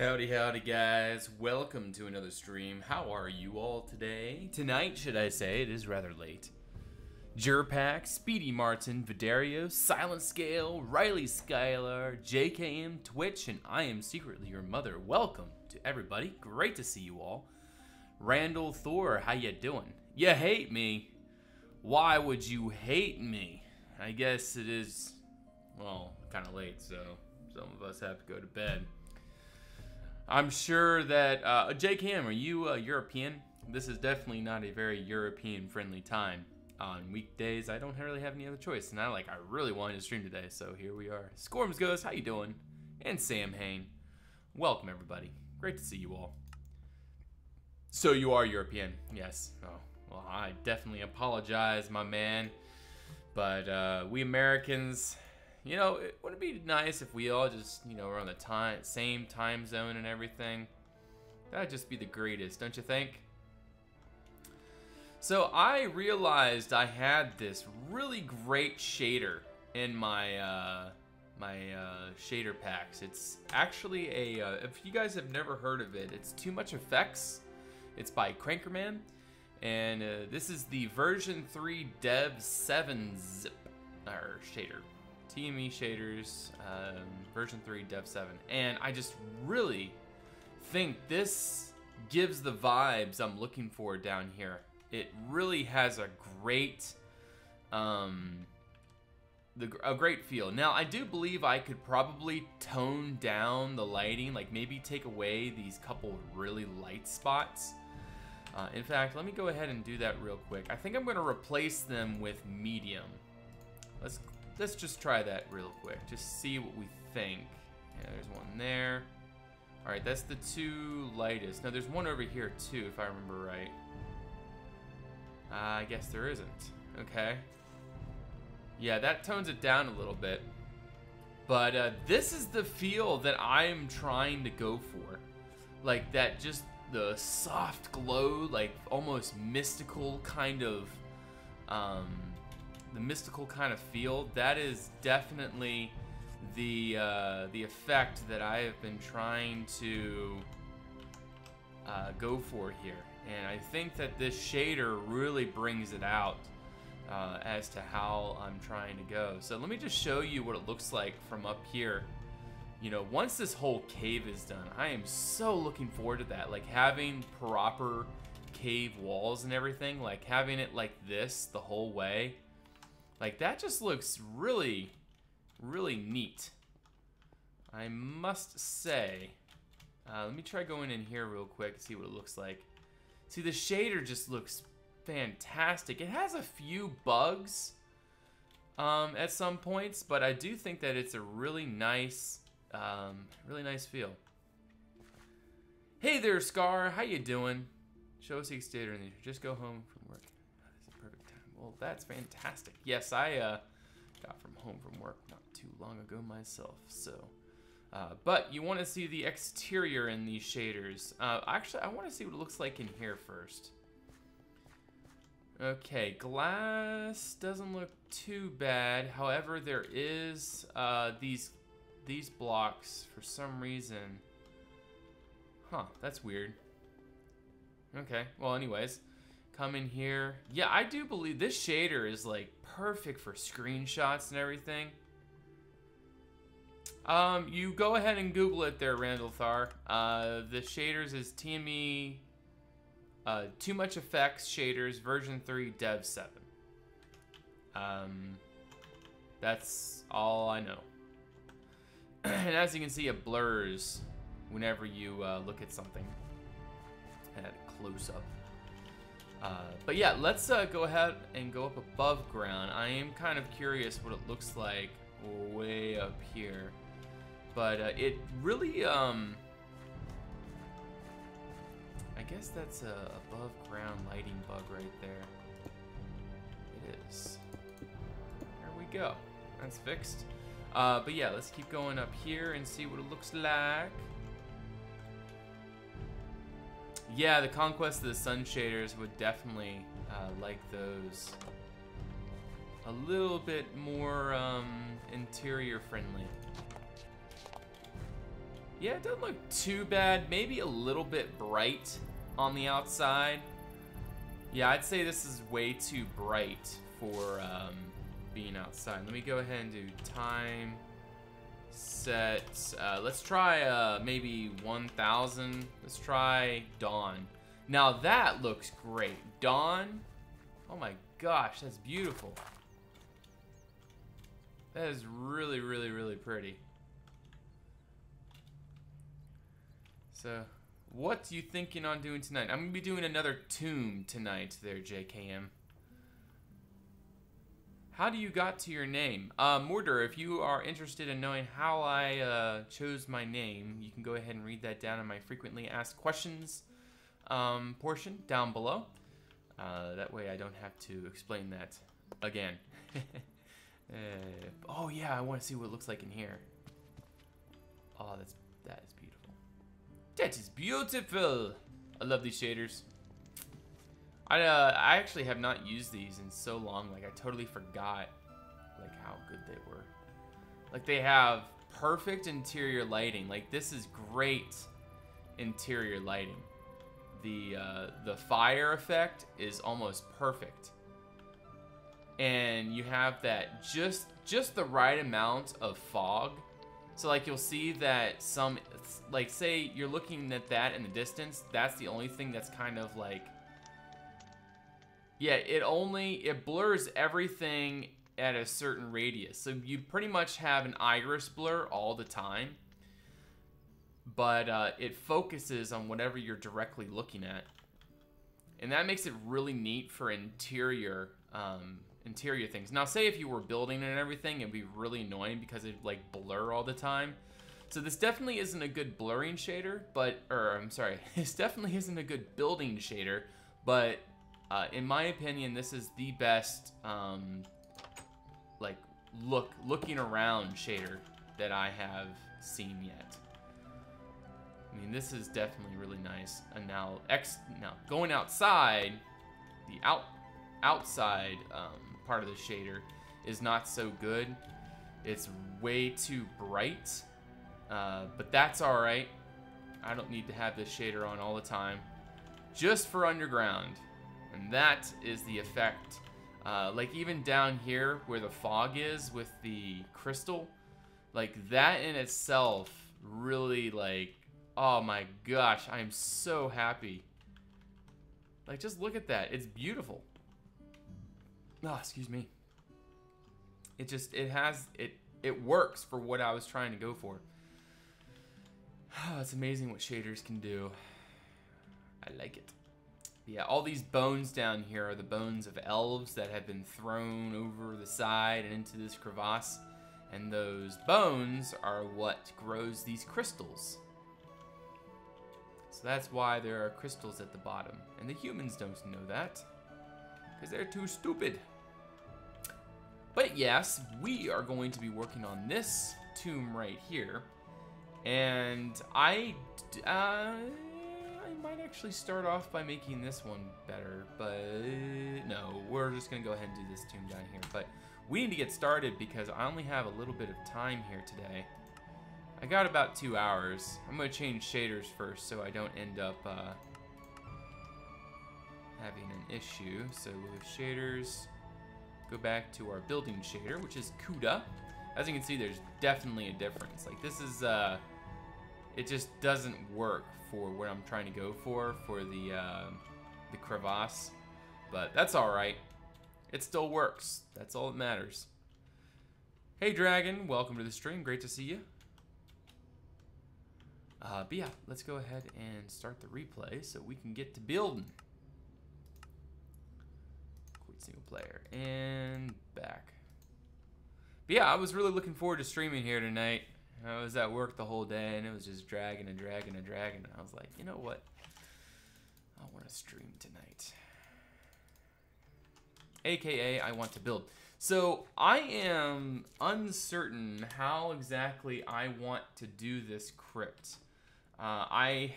Howdy guys, welcome to another stream. How are you all today? Tonight, should I say, it is rather late. Jurpak, Speedy Martin, Viderio, Silent Scale, Riley Skylar, JKM, Twitch, and I am secretly your mother. Welcome to everybody. Great to see you all. Randall Thor, how you doing? You hate me. Why would you hate me? I guess it is, well, kind of late, so some of us have to go to bed. I'm sure that, JKM, are you European? This is definitely not a very European-friendly time. On weekdays, I don't really have any other choice, and I really wanted to stream today, so here we are. Scorms Ghost, how you doing? And Sam Hain. Welcome, everybody. Great to see you all. So you are European, yes. Oh, well, I definitely apologize, my man. But, we Americans, you know, it wouldn't be nice if we all just, you know, were on the same time zone and everything. That'd just be the greatest, don't you think? So I realized I had this really great shader in my shader packs. It's actually if you guys have never heard of it, it's Too Much Effects. It's by Crankerman, and this is the version 3 Dev 7 zip shader. TME shaders, version 3 Dev 7, and I just really think this gives the vibes I'm looking for down here. It really has a great, a great feel. Now, I do believe I could probably tone down the lighting, like maybe take away these couple really light spots. In fact, let me go ahead and do that real quick. I think I'm going to replace them with medium. Let's just try that real quick. Just see what we think. Yeah, there's one there. All right, that's the two lightest. Now, there's one over here too, if I remember right. I guess there isn't. Okay. Yeah, that tones it down a little bit. But this is the feel that I'm trying to go for. Like that, just the soft glow, like almost mystical kind of, the mystical kind of feel. That is definitely the effect that I have been trying to go for here. And I think that this shader really brings it out as to how I'm trying to go. So let me just show you what it looks like from up here. You know, once this whole cave is done, I am so looking forward to that. Like having proper cave walls and everything, like having it like this the whole way. Like that just looks really, really neat, I must say. Let me try going in here real quick and see what it looks like. See, the shader just looks fantastic. It has a few bugs at some points, but I do think that it's a really nice feel. Hey there, Scar. How you doing? Show us Exterior and just go home from work. That is a perfect time. Well, that's fantastic. Yes, I got home from work not too long ago myself, so. But you want to see the exterior in these shaders. Actually, I want to see what it looks like in here first. Okay, glass doesn't look too bad. However, there is these blocks for some reason. Huh, that's weird. Okay, well, anyways, come in here. Yeah, I do believe this shader is like perfect for screenshots and everything. You go ahead and Google it there, Randall Thar. The shaders is TME, Too Much Effects Shaders, version 3, Dev 7. That's all I know. And as you can see, it blurs whenever you look at something at a close-up. But yeah, let's go ahead and go up above ground. I am kind of curious what it looks like way up here. But it really, I guess that's a above ground lighting bug right there. It is. There we go. That's fixed. But yeah, let's keep going up here and see what it looks like. Yeah, the Conquest of the Sun shaders would definitely like those. A little bit more interior friendly. Yeah, it doesn't look too bad. Maybe a little bit bright on the outside. Yeah, I'd say this is way too bright for being outside. Let me go ahead and do time set. Let's try maybe 1000. Let's try dawn. Now that looks great. Dawn. Oh my gosh, that's beautiful. That is really, really, really pretty. So, what you thinking on doing tonight? I'm gonna be doing another tomb tonight there, JKM. How do you got to your name? Mortar, if you are interested in knowing how I chose my name, you can go ahead and read that down in my frequently asked questions portion down below. That way I don't have to explain that again. Oh yeah, I want to see what it looks like in here. Oh, that is beautiful. That is beautiful. I love these shaders. I actually have not used these in so long. Like I totally forgot like how good they were. Like they have perfect interior lighting. Like this is great interior lighting. The fire effect is almost perfect. And you have that just the right amount of fog. So like you'll see that some, like say you're looking at that in the distance, that's the only thing that's kind of like, yeah, it blurs everything at a certain radius. So you pretty much have an iris blur all the time, but it focuses on whatever you're directly looking at. And that makes it really neat for interior things. Now, say if you were building and everything, it'd be really annoying because it'd like blur all the time. So this definitely isn't a good blurring shader, I'm sorry, this definitely isn't a good building shader, but in my opinion, this is the best like looking around shader that I have seen yet. I mean, this is definitely really nice. And now going outside, the outside part of the shader is not so good. It's way too bright, but that's all right. I don't need to have this shader on all the time, just for underground. And that is the effect. Like even down here where the fog is with the crystal, like that in itself really like, oh my gosh, I am so happy. Like just look at that, it's beautiful. Oh, excuse me. It works for what I was trying to go for. Oh, it's amazing what shaders can do. I like it. Yeah, all these bones down here are the bones of elves that have been thrown over the side and into this crevasse. And those bones are what grows these crystals. So that's why there are crystals at the bottom. And the humans don't know that, because they're too stupid. But yes, we are going to be working on this tomb right here. And I might actually start off by making this one better, but no, we're just gonna go ahead and do this tomb down here. But we need to get started because I only have a little bit of time here today. I got about 2 hours. I'm gonna change shaders first so I don't end up having an issue. So with shaders, go back to our building shader, which is CUDA. As you can see, there's definitely a difference. Like this is, it just doesn't work for what I'm trying to go for the crevasse. But that's all right. It still works. That's all that matters. Hey Dragon, welcome to the stream. Great to see you. But yeah, let's go ahead and start the replay so we can get to building. Quit single player and back. But yeah, I was really looking forward to streaming here tonight. I was at work the whole day and it was just dragging and dragging and dragging. And I was like, you know what? I want to stream tonight. AKA, I want to build. So I am uncertain how exactly I want to do this crypt. I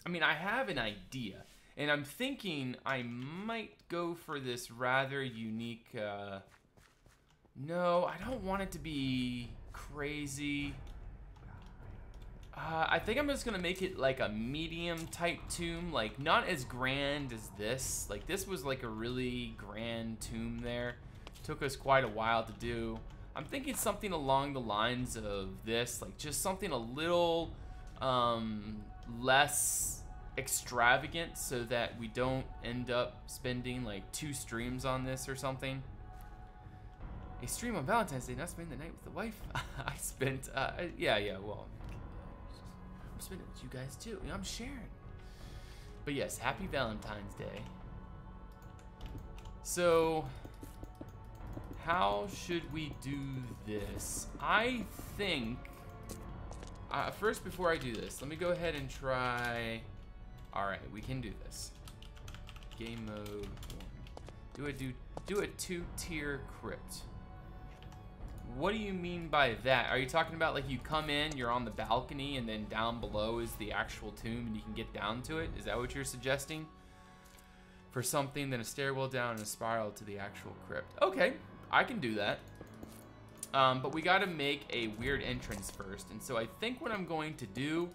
mean, I have an idea, and I'm thinking I might go for this rather unique. No, I don't want it to be crazy. I think I'm just gonna make it like a medium type tomb, like not as grand as this. Like this was like a really grand tomb there. Took us quite a while to do. I'm thinking something along the lines of this, like just something a little less extravagant so that we don't end up spending like 2 streams on this or something. A stream on Valentine's Day, not spending the night with the wife. I spent, yeah, well, I'm spending it with you guys too. I'm sharing. But yes, happy Valentine's Day. So, how should we do this? I think, first before I do this, let me go ahead and try, all right, we can do this. Game mode 1. Do a 2-tier crypt. What do you mean by that? Are you talking about like you come in, you're on the balcony, and then down below is the actual tomb and you can get down to it? Is that what you're suggesting? For something, then a stairwell down and a spiral to the actual crypt. Okay, I can do that. But we gotta make a weird entrance first. And so I think what I'm going to do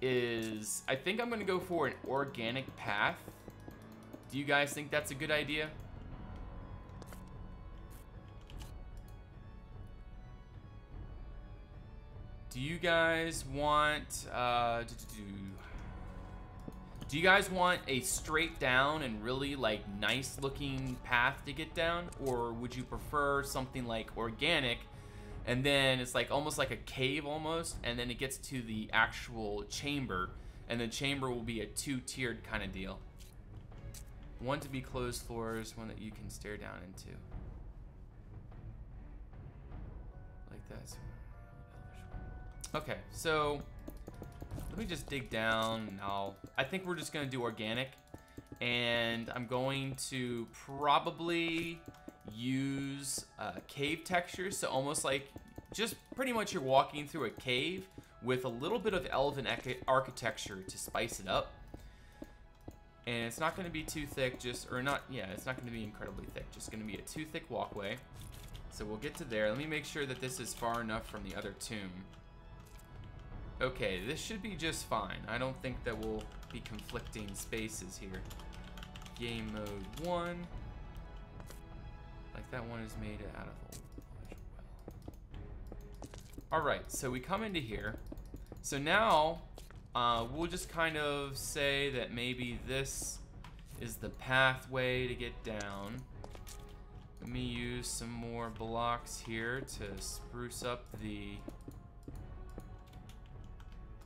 is, I think I'm gonna go for an organic path. Do you guys think that's a good idea? Do you guys want, do you guys want a straight down and really like nice looking path to get down? Or would you prefer something like organic and then it's like almost like a cave almost, and then it gets to the actual chamber, and the chamber will be a 2-tiered kind of deal. One to be closed floors, one that you can stare down into. Like that. Okay, so let me just dig down and I think we're just gonna do organic, and I'm going to probably use cave textures, so almost like just pretty much you're walking through a cave with a little bit of elven architecture to spice it up. And it's not gonna be too thick, it's not gonna be incredibly thick, just gonna be a too thick walkway. So we'll get to there. Let me make sure that this is far enough from the other tomb. Okay, this should be just fine. I don't think that we'll be conflicting spaces here. Game mode 1. Like that one is made out of old well. Alright, so we come into here. So now, we'll just kind of say that maybe this is the pathway to get down. Let me use some more blocks here to spruce up the...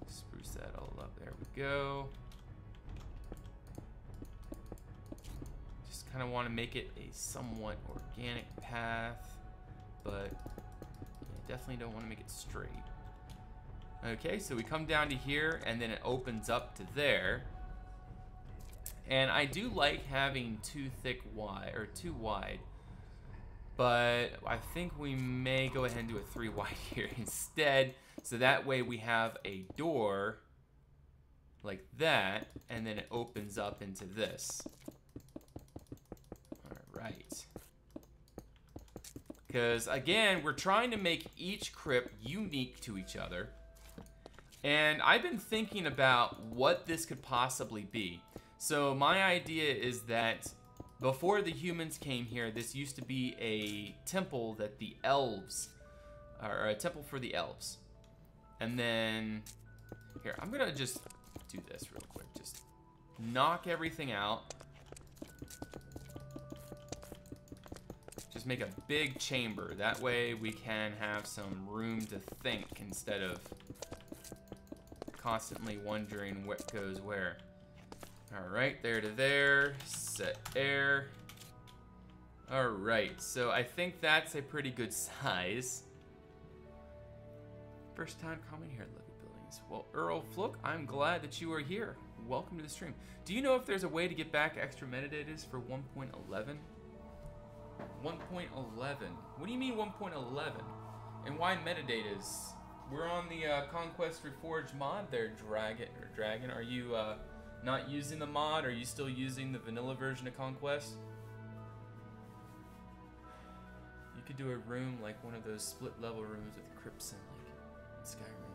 Spruce that all up. There we go. Just kind of want to make it a somewhat organic path, but definitely don't want to make it straight. Okay, so we come down to here, and then it opens up to there. And I do like having too wide, but I think we may go ahead and do a 3 wide here instead. So that way we have a door like that, and then it opens up into this. All right. Because again, we're trying to make each crypt unique to each other. And I've been thinking about what this could possibly be. So my idea is that before the humans came here, this used to be a temple that the elves, or a temple for the elves. And then, here, I'm gonna just do this real quick. Just knock everything out. Just make a big chamber. That way we can have some room to think instead of constantly wondering what goes where. Alright, there to there. Set air. Alright, so I think that's a pretty good size. First time comment here at Levy Buildings. Well, Earl Flook, I'm glad that you are here. Welcome to the stream. Do you know if there's a way to get back extra metadatas for 1.11? 1.11. What do you mean 1.11? And why metadatas? We're on the Conquest Reforged mod there, Dragon. Are you not using the mod? Are you still using the vanilla version of Conquest? You could do a room like one of those split level rooms with crypts in, like Skyrim.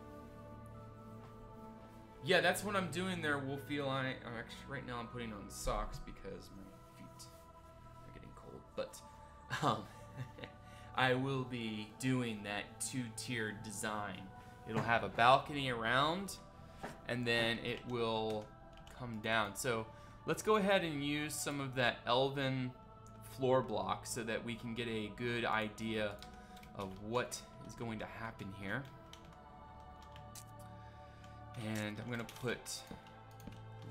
yeah, that's what I'm doing there. We'll feel I'm actually right now I'm putting on socks because my feet are getting cold. But I will be doing that two-tiered design. It'll have a balcony around, and then it will come down. So let's go ahead and use some of that elven floor block so that we can get a good idea of what is going to happen here. And I'm gonna put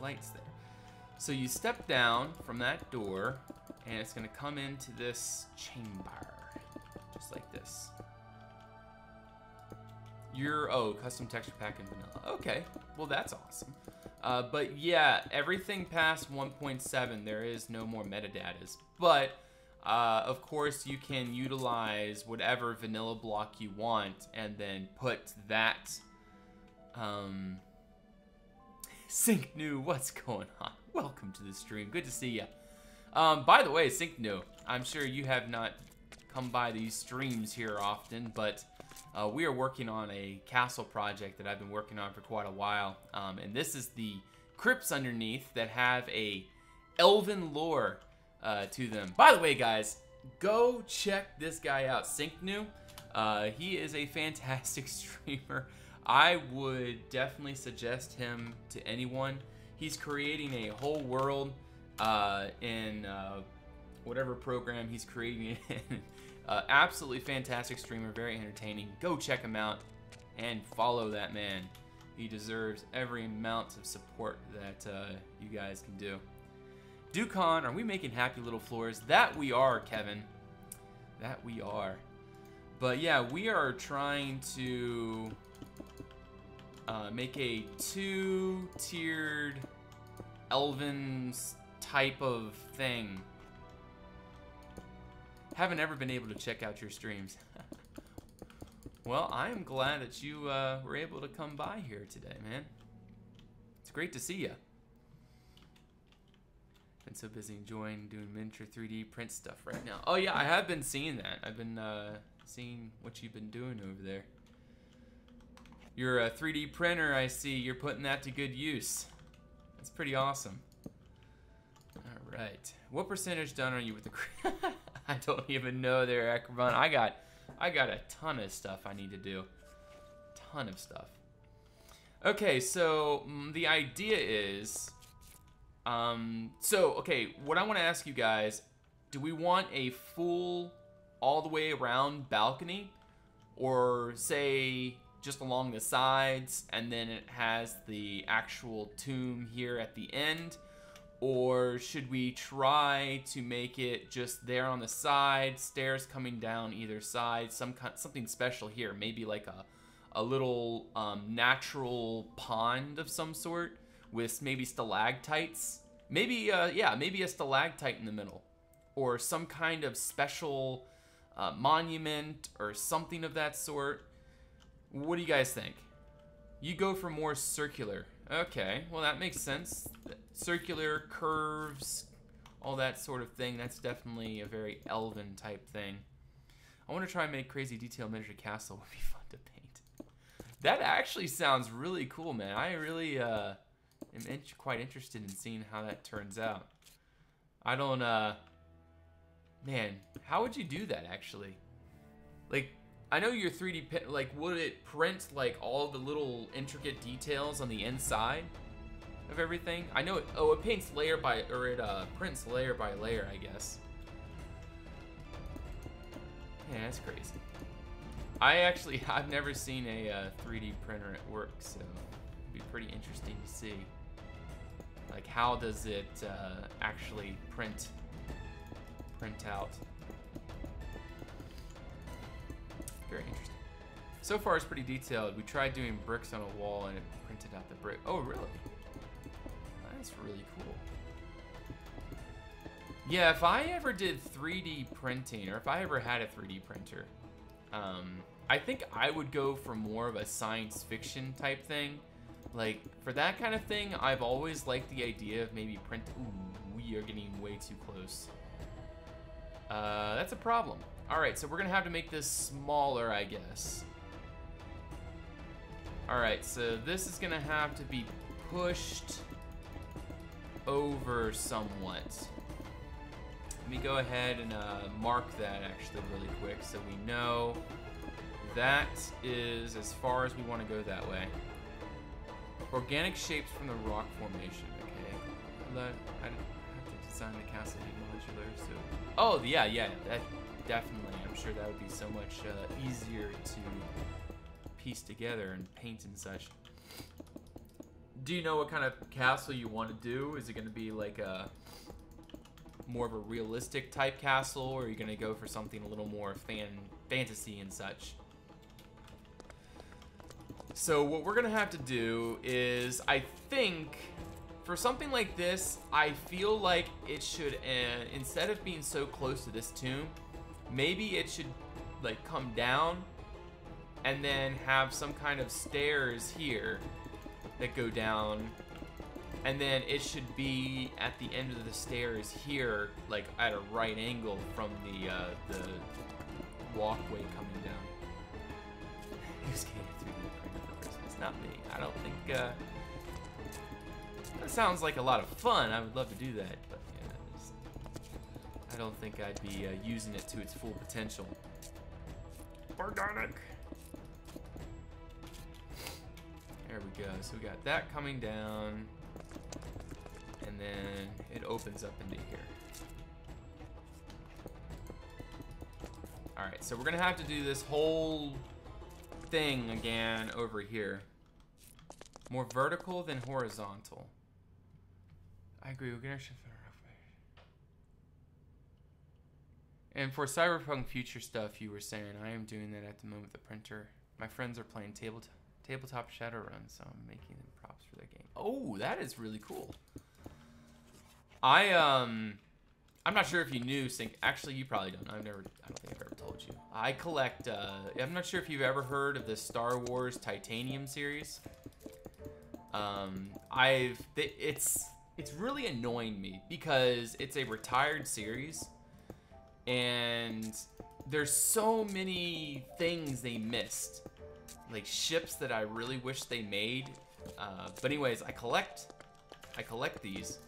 lights there. So you step down from that door, and it's gonna come into this chamber, just like this. Custom texture pack in vanilla. Okay, well that's awesome. But yeah, everything past 1.7, there is no more metadatas. But of course, you can utilize whatever vanilla block you want, and then put that. Sync New, what's going on? Welcome to the stream. Good to see you. By the way, Sync New, I'm sure you have not come by these streams here often, but we are working on a castle project that I've been working on for quite a while. And this is the crypts underneath that have a elven lore to them. By the way, guys, go check this guy out, Sync New. He is a fantastic streamer. I would definitely suggest him to anyone. He's creating a whole world in whatever program he's creating it in. Absolutely fantastic streamer, very entertaining. Go check him out and follow that man. He deserves every amount of support that you guys can do. Ducon, are we making happy little floors? That we are, Kevin. That we are. But yeah, we are trying to make a two-tiered elven type of thing. Haven't ever been able to check out your streams. Well, I am glad that you were able to come by here today, man. It's great to see you. Been so busy enjoying doing miniature 3D print stuff right now. Oh yeah, I have been seeing that. I've been seeing what you've been doing over there. Your 3D printer, I see you're putting that to good use. That's pretty awesome. All right, what percentage done are you with the? I don't even know there, Acrobon. I got a ton of stuff I need to do. Ton of stuff. Okay, so the idea is, okay, what I want to ask you guys: do we want a full, all the way around balcony, or say just along the sides, and then it has the actual tomb here at the end? Or should we try to make it just there on the side, stairs coming down either side, something special here, maybe like a little natural pond of some sort with maybe stalactites, maybe yeah, maybe a stalagtite in the middle, or some kind of special monument or something of that sort. What do you guys think? You go for more circular. Okay, well that makes sense. Circular curves, all that sort of thing. That's definitely a very elven type thing. I want to try and make crazy detail miniature castle. Would be fun to paint. That actually sounds really cool, man. I really am quite interested in seeing how that turns out. I don't man, how would you do that actually? Like, I know your 3D print, like, would it print like all the little intricate details on the inside of everything? I know it, oh, it paints layer by, or it prints layer by layer, I guess. Yeah, that's crazy. I've never seen a 3D printer at work, so it'd be pretty interesting to see. Like, how does it actually print out? Very interesting. So far, it's pretty detailed. We tried doing bricks on a wall, and it printed out the brick. Oh, really? That's really cool. Yeah, if I ever did 3D printing, or if I ever had a 3D printer, I think I would go for more of a science fiction type thing. Like, for that kind of thing, I've always liked the idea of maybe print. Ooh, we are getting way too close. That's a problem. Alright, so we're gonna have to make this smaller, I guess. Alright, so this is gonna have to be pushed over somewhat. Let me go ahead and mark that actually really quick so we know that is as far as we want to go that way. Organic shapes from the rock formation. Okay. I have to design the castle to be modular. So. Oh yeah, that definitely. I'm sure that would be so much easier to piece together and paint and such. Do you know what kind of castle you want to do? Is it going to be like a more of a realistic type castle, or are you going to go for something a little more fantasy and such? So what we're going to have to do is, I think, for something like this, I feel like it should, instead of being so close to this tomb, maybe it should like come down and then have some kind of stairs here that go down, and then it should be at the end of the stairs here, like at a right angle from the walkway coming down. Who's getting 3D printer for Christmas? Not me. I don't think, that sounds like a lot of fun. I would love to do that, but yeah, I don't think I'd be using it to its full potential. Organic. There we go. So we got that coming down, and then it opens up into here. Alright, so we're gonna have to do this whole thing again over here. More vertical than horizontal. I agree, we're gonna shift it around. And for Cyberpunk future stuff, you were saying, I am doing that at the moment with the printer. My friends are playing tabletop Shadowrun, so I'm making them props for their game. Oh, that is really cool. I'm not sure if you knew, actually you probably don't. I don't think I've ever told you. I collect, I'm not sure if you've ever heard of the Star Wars Titanium series. It's really annoying me because it's a retired series and there's so many things they missed. Like ships that I really wish they made. But anyways, I collect these,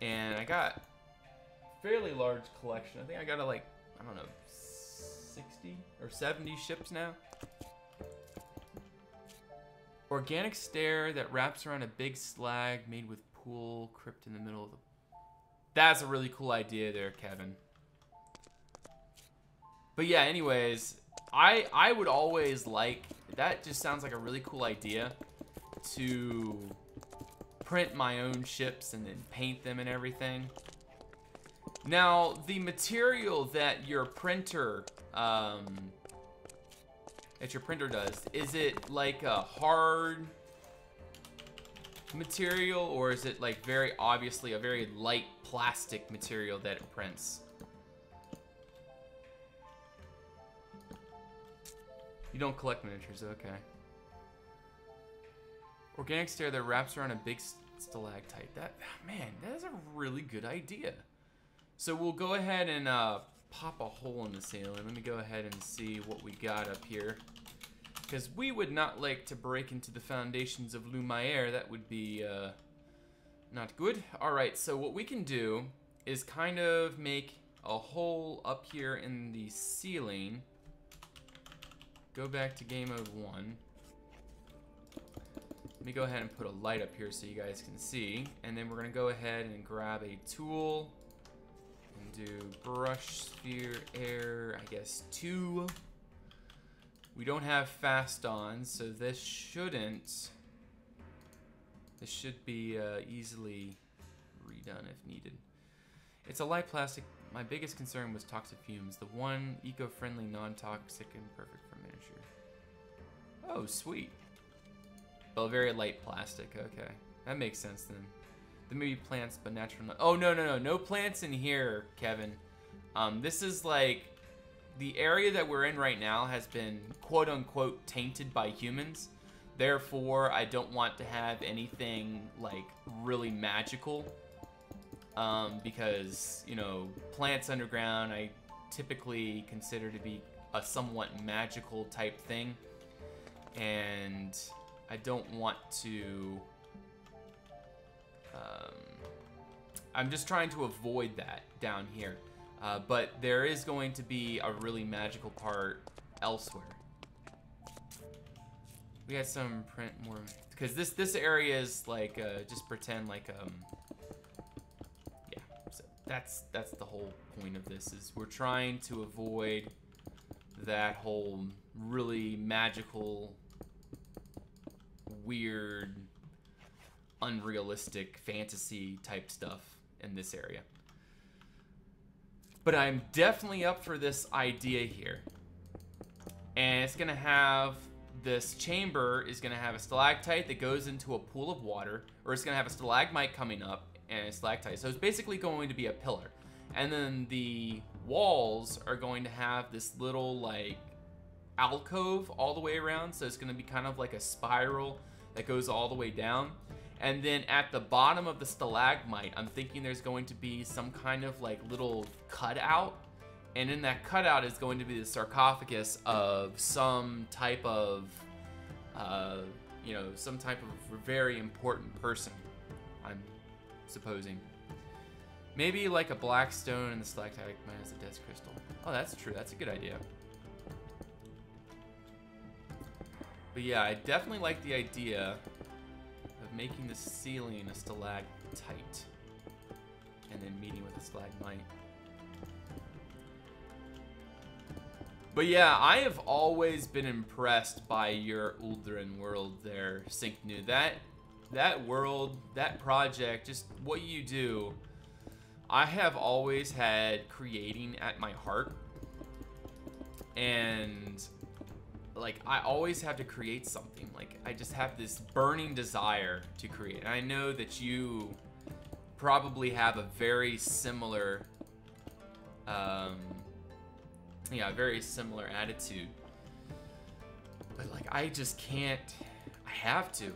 and I got a fairly large collection. I think I got like, I don't know, 60 or 70 ships now. Organic stair that wraps around a big slag made with pool crypt in the middle of the... That's a really cool idea there, Kevin. But yeah, anyways, I would always like... That just sounds like a really cool idea to print my own ships and then paint them and everything. Now, the material that your printer does, is it like a hard material, or is it like very obviously a very light plastic material that it prints? You don't collect miniatures, okay. Organic stair that wraps around a big stalactite. Man, that is a really good idea. So we'll go ahead and pop a hole in the ceiling. Let me go ahead and see what we got up here. Because we would not like to break into the foundations of Lumiere. That would be not good. Alright, so what we can do is kind of make a hole up here in the ceiling. Go back to game mode 1. Let me go ahead and put a light up here so you guys can see. And then we're going to go ahead and grab a tool and do brush, sphere, air, I guess 2. We don't have fast on, so this should be easily redone if needed. It's a light plastic. My biggest concern was toxic fumes. The one eco-friendly, non-toxic, and perfect for miniature. Oh, sweet. Well, very light plastic. Okay, that makes sense then. There may be plants, but natural. Oh no plants in here, Kevin. This is like the area that we're in right now has been quote unquote tainted by humans. Therefore, I don't want to have anything like really magical. Because, you know, plants underground I typically consider to be a somewhat magical type thing, and I don't want to I'm just trying to avoid that down here. But there is going to be a really magical part elsewhere. We had some print more, because this area is like just pretend like yeah. So that's the whole point of this, is we're trying to avoid that whole really magical, weird, unrealistic fantasy type stuff in this area. But I'm definitely up for this idea here. And it's gonna have, this chamber is gonna have a stalactite that goes into a pool of water, or it's gonna have a stalagmite coming up and a stalactite. So it's basically going to be a pillar. And then the walls are going to have this little like alcove all the way around. So it's gonna be kind of like a spiral that goes all the way down. And then at the bottom of the stalagmite, I'm thinking there's going to be some kind of like little cutout. And in that cutout is going to be the sarcophagus of some type of, you know, some type of very important person, I'm supposing. Maybe like a black stone and the stalactite has a dead crystal. Oh, that's true. That's a good idea. But yeah, I definitely like the idea of making the ceiling a stalactite and then meeting with a stalagmite. But yeah, I have always been impressed by your Uldren world there, Syncnu. That world, that project, just what you do, I have always had creating at my heart. And like, I always have to create something. Like, I just have this burning desire to create. And I know that you probably have a very similar yeah, very similar attitude. But like, I just can't, I have to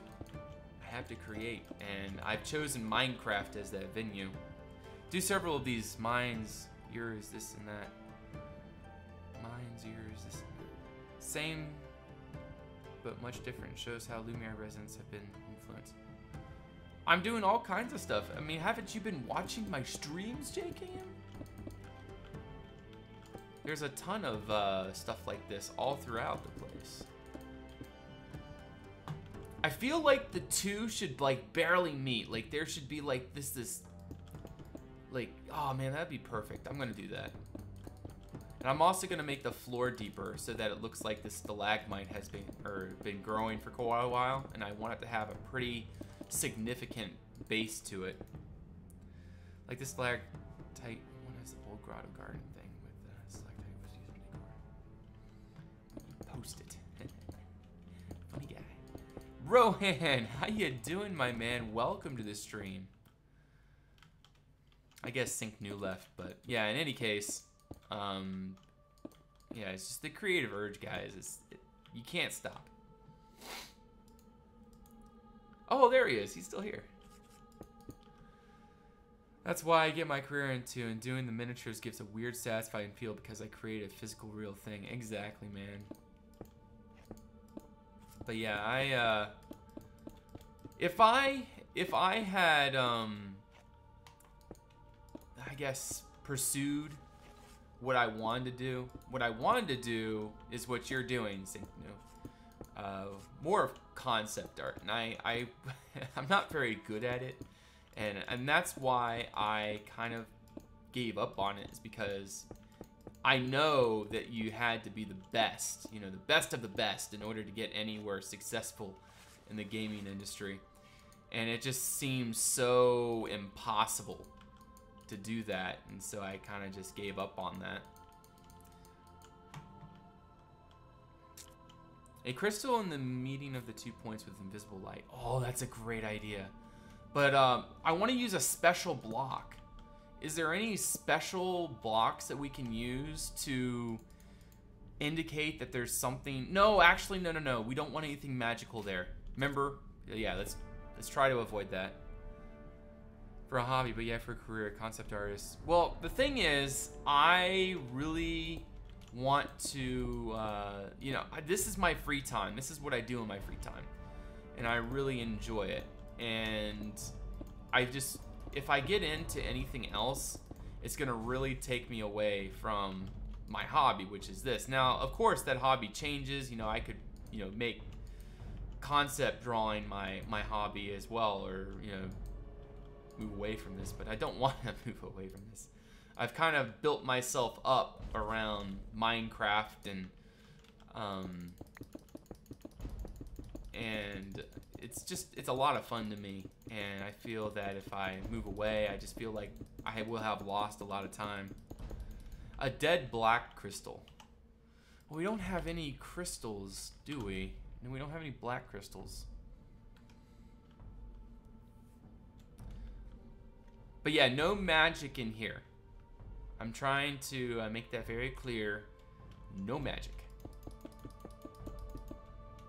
create. And I've chosen Minecraft as that venue. Do several of these mines, yours, this and that. Mines, yours, this and that. Same, but much different. Shows how Lumiere residents have been influenced. I'm doing all kinds of stuff. I mean, haven't you been watching my streams, JKM? There's a ton of stuff like this all throughout the place. I feel like the two should like barely meet. Like there should be like this like, oh man, that'd be perfect. I'm gonna do that. And I'm also gonna make the floor deeper so that it looks like this stalagmite has been growing for quite a while, and I want it to have a pretty significant base to it. Like this stalactite one has the old grotto garden thing. Post it. Funny guy. Rohan, how you doing, my man? Welcome to the stream. I guess Syncnu left, but yeah, in any case, yeah, it's just the creative urge, guys. You can't stop. Oh, there he is. He's still here. That's why I get my career into, and doing the miniatures gives a weird satisfying feel because I create a physical real thing. Exactly, man. But yeah, if I had I guess pursued what I wanted to do is what you're doing, Syncnu. More of concept art, and I'm not very good at it, and that's why I kind of gave up on it, is because I know that you had to be the best, you know, the best of the best in order to get anywhere successful in the gaming industry. And it just seems so impossible to do that. And so I kind of just gave up on that. A crystal in the meeting of the 2 points with invisible light. Oh, that's a great idea. But I want to use a special block. Is there any special blocks that we can use to indicate that there's something? No, actually, no. We don't want anything magical there. Remember? Yeah, let's try to avoid that. For a hobby, but yeah, for a career, concept artist. Well, the thing is, I really want to, you know, this is my free time. This is what I do in my free time. And I really enjoy it. And if I get into anything else, it's gonna really take me away from my hobby, which is this. Now, of course, that hobby changes. You know, I could, you know, make concept drawing my hobby as well, or, you know, move away from this, but I don't want to move away from this. I've kind of built myself up around Minecraft, and it's a lot of fun to me, and I feel that if I move away, I just feel like I will have lost a lot of time. A dead black crystal. Well, we don't have any crystals, do we? No, we don't have any black crystals. But yeah, no magic in here. I'm trying to make that very clear. No magic.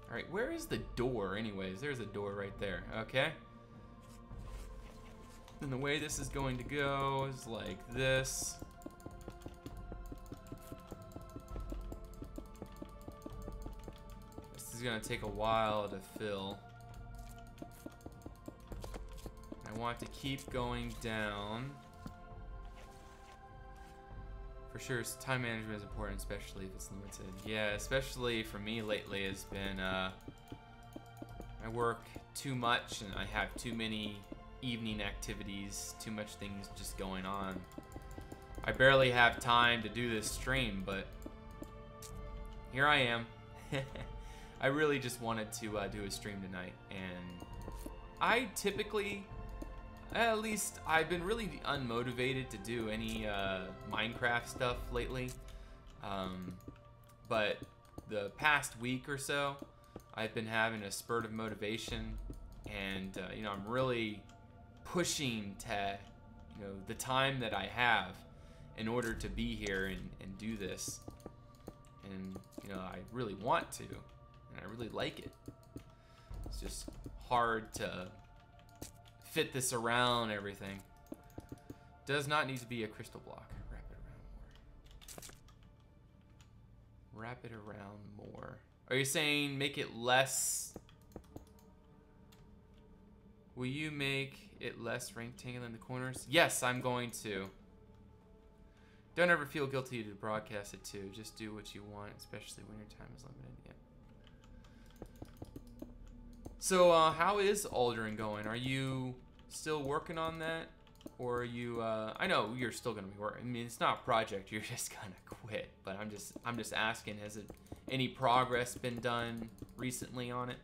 Alright, where is the door anyways? There's a door right there, okay? And the way this is going to go is like this. This is gonna take a while to fill. I want to keep going down. For sure, time management is important, especially if it's limited. Yeah, especially for me lately has been, I work too much and I have too many evening activities, too much things just going on. I barely have time to do this stream, but here I am. I really just wanted to do a stream tonight, and I typically, at least I've been really unmotivated to do any Minecraft stuff lately, but the past week or so I've been having a spurt of motivation, and you know, I'm really pushing to, you know, the time that I have in order to be here and do this, and you know, I really want to, and I really like it. It's just hard to fit this around everything. Does not need to be a crystal block. Wrap it around more. Wrap it around more. Are you saying make it less? Will you make it less rectangular in the corners? Yes, I'm going to. Don't ever feel guilty to broadcast it too. Just do what you want, especially when your time is limited. Yeah. So, how is Aldrin going? Are you still working on that? Or are you, I know you're still gonna be working. I mean, it's not a project, you're just gonna quit. But I'm just asking, has any progress been done recently on it?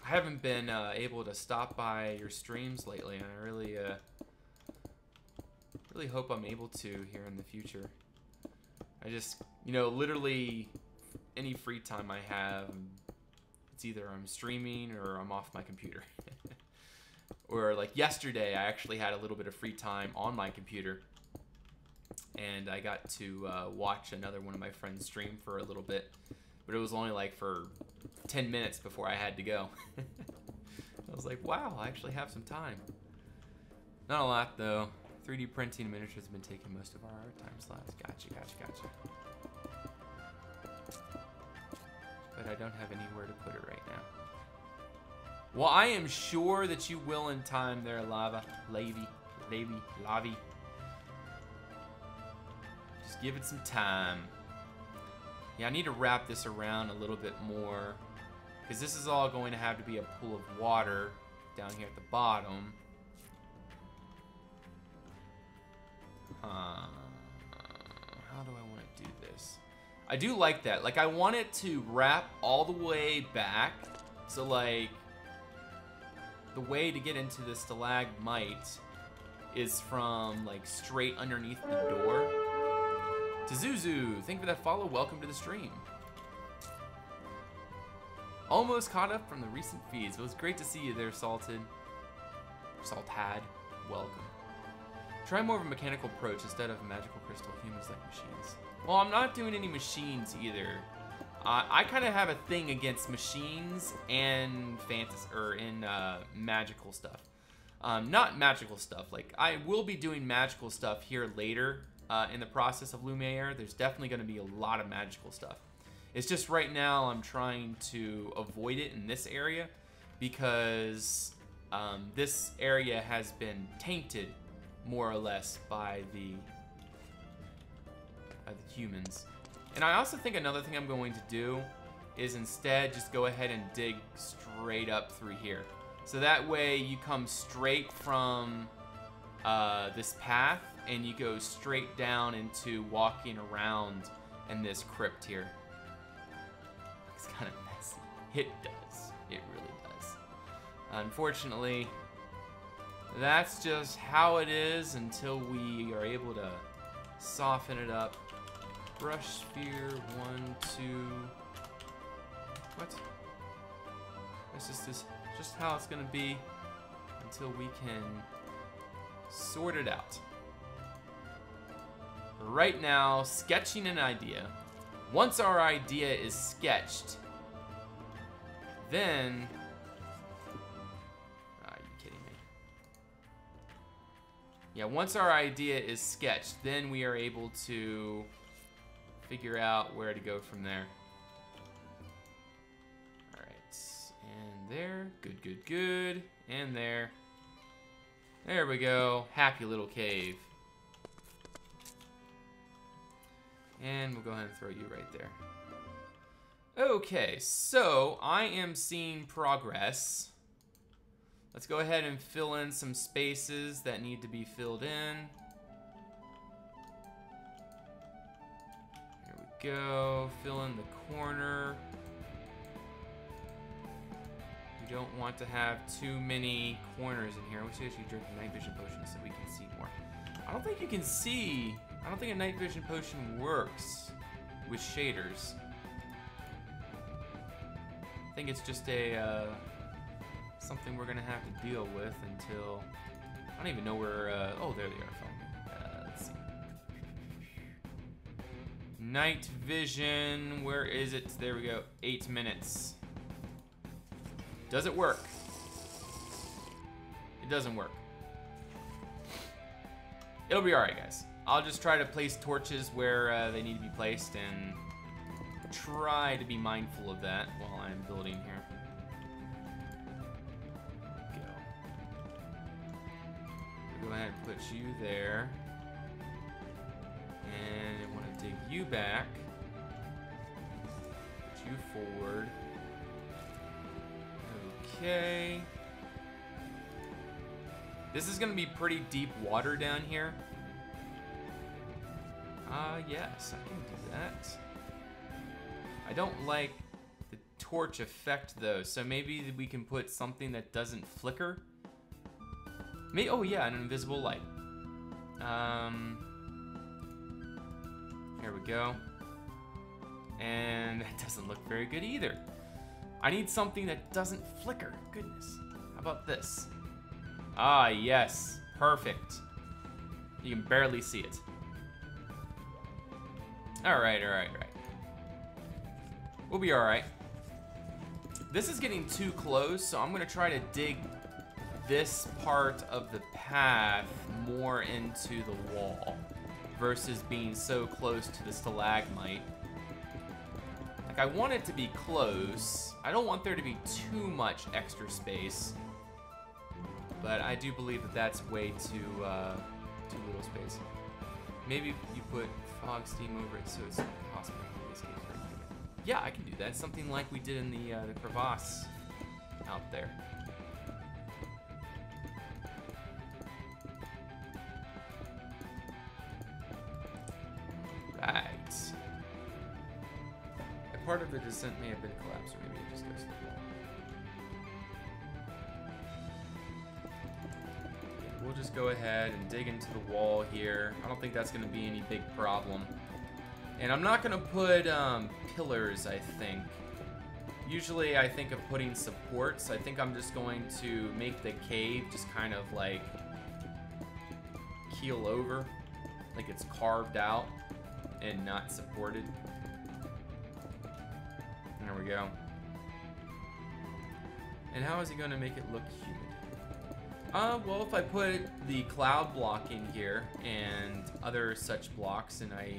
I haven't been able to stop by your streams lately, and I really, really hope I'm able to here in the future. I just, you know, literally any free time I have, it's either I'm streaming or I'm off my computer. Or like yesterday, I actually had a little bit of free time on my computer, and I got to watch another one of my friends stream for a little bit, but it was only like for 10 minutes before I had to go. I was like, wow, I actually have some time. Not a lot though. 3D printing miniatures have been taking most of our time slots. Gotcha. But I don't have anywhere to put it right now. Well, I am sure that you will in time there, Lavi. Just give it some time. Yeah, I need to wrap this around a little bit more, because this is all going to have to be a pool of water down here at the bottom. How do I want to do this? I do like that. Like, I want it to wrap all the way back. So, like, the way to get into the stalagmite is from, like, straight underneath the door. Tazuzu, thank you for that follow. Welcome to the stream. Almost caught up from the recent feeds. It was great to see you there, Salted. Saltad, welcome. Try more of a mechanical approach instead of a magical crystal. Humans like machines. Well, I'm not doing any machines either. I kind of have a thing against machines and fantasy, or in magical stuff. Not magical stuff. Like, I will be doing magical stuff here later in the process of Lumiere. There's definitely going to be a lot of magical stuff. It's just right now I'm trying to avoid it in this area because this area has been tainted more or less by the humans. And I also think another thing I'm going to do is instead just go ahead and dig straight up through here. So that way you come straight from this path and you go straight down into walking around in this crypt here. It's kind of messy. It does. It really does. Unfortunately, that's just how it is until we are able to soften it up. Brush sphere, 1, 2. What? That's just how it's gonna be until we can sort it out. Right now, sketching an idea. Once our idea is sketched, then... Are you kidding me? Yeah, once our idea is sketched, then we are able to figure out where to go from there. Alright, and there. Good, good, good. And there. There we go. Happy little cave. And we'll go ahead and throw you right there. Okay, so I am seeing progress. Let's go ahead and fill in some spaces that need to be filled in. There we go. Fill in the corner. We don't want to have too many corners in here. We should actually drink a night vision potion so we can see more. I don't think you can see. I don't think a night vision potion works with shaders. I think it's just a something we're gonna have to deal with until I don't even know where. Oh, there they are. Let's see. Night vision. Where is it? There we go. 8 minutes. Does it work? It doesn't work. It'll be alright, guys. I'll just try to place torches where they need to be placed and try to be mindful of that while I'm building here. Go ahead and put you there. And I want to dig you back. Put you forward. Okay. This is going to be pretty deep water down here. Yes, I can do that. I don't like the torch effect though, so maybe we can put something that doesn't flicker. Maybe, oh yeah, an invisible light. Here we go. And that doesn't look very good either. I need something that doesn't flicker. Goodness. How about this? Ah, yes. Perfect. You can barely see it. Alright, alright, alright. We'll be alright. This is getting too close, so I'm going to try to dig this part of the path more into the wall versus being so close to the stalagmite. Like, I want it to be close. I don't want there to be too much extra space, but I do believe that that's way too little space. Maybe you put fog steam over it so it's possible to escape. Yeah, I can do that. Something like we did in the crevasse out there. Right. A part of the descent may have been collapsed, or maybe it just goes to the wall. Yeah, we'll just go ahead and dig into the wall here. I don't think that's going to be any big problem. And I'm not going to put pillars, I think. Usually I think of putting supports. I think I'm just going to make the cave just kind of like keel over, like it's carved out and not supported. There we go. And how is he going to make it look humid? Well, if I put the cloud block in here and other such blocks, and I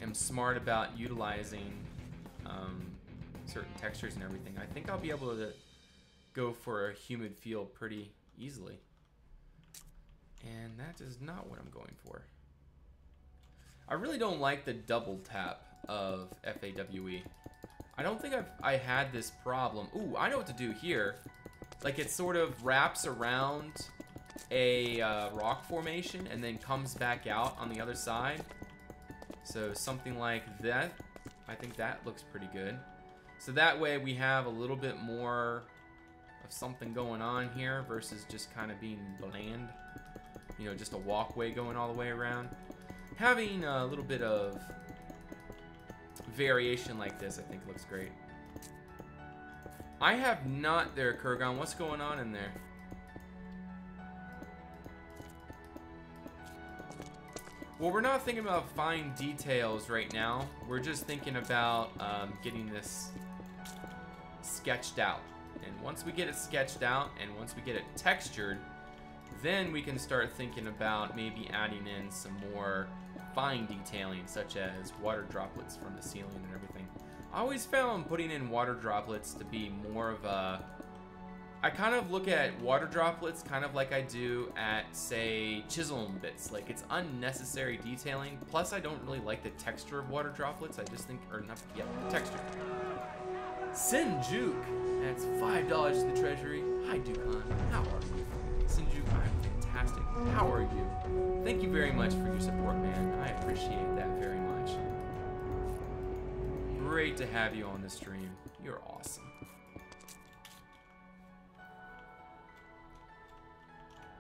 am smart about utilizing certain textures and everything, I think I'll be able to go for a humid feel pretty easily. And that is not what I'm going for. I really don't like the double tap of FAWE. I don't think I had this problem. Ooh, I know what to do here. Like, it sort of wraps around a rock formation and then comes back out on the other side. So something like that. I think that looks pretty good. So that way we have a little bit more of something going on here versus just kind of being bland. You know, just a walkway going all the way around. Having a little bit of variation like this, I think, looks great. I have not there, Kurgan. What's going on in there? Well, we're not thinking about fine details right now. We're just thinking about getting this sketched out. And once we get it sketched out and once we get it textured, then we can start thinking about maybe adding in some more fine detailing, such as water droplets from the ceiling and everything. I always found putting in water droplets to be more of a... I kind of look at water droplets kind of like I do at, say, chisel bits. Like, it's unnecessary detailing. Plus, I don't really like the texture of water droplets. I just think, or not, yeah, texture. Sinjuk, that's $5 to the treasury. Hi, Dukan. How are you? Sinjuk, I'm fantastic. How are you? Thank you very much for your support, man. I appreciate that very much. Great to have you on the stream. You're awesome.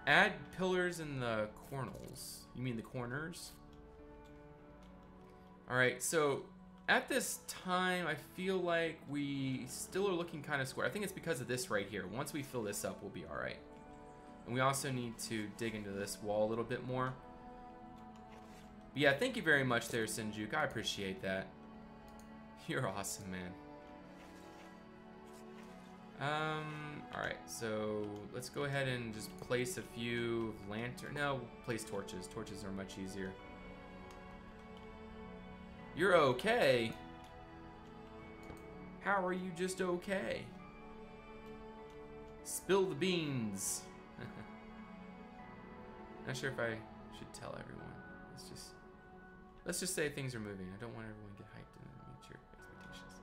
Add pillars in the corners. You mean the corners? Alright, so at this time, I feel like we still are looking kind of square. I think it's because of this right here. Once we fill this up, we'll be alright. And we also need to dig into this wall a little bit more. But yeah, thank you very much there, Sinjuk. I appreciate that. You're awesome, man. Alright, so let's go ahead and just place a few lanterns. No, place torches. Torches are much easier. You're okay? How are you just okay? Spill the beans. Not sure if I should tell everyone. Let's just say things are moving. I don't want everyone to get hyped and meet your expectations.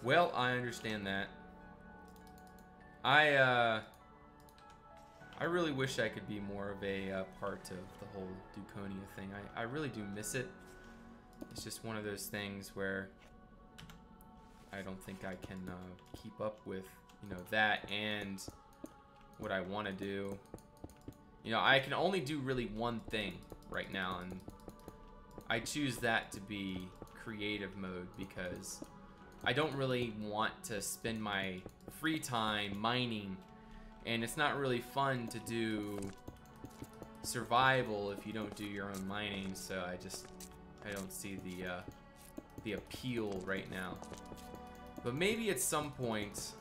Well, I understand that. I really wish I could be more of a part of the whole Duconia thing. I really do miss it. It's just one of those things where I don't think I can keep up with, you know, that and what I want to do. You know, I can only do really one thing right now, and I choose that to be creative mode because I don't really want to spend my free time mining, and it's not really fun to do survival if you don't do your own mining, so I don't see the appeal right now. But maybe at some point,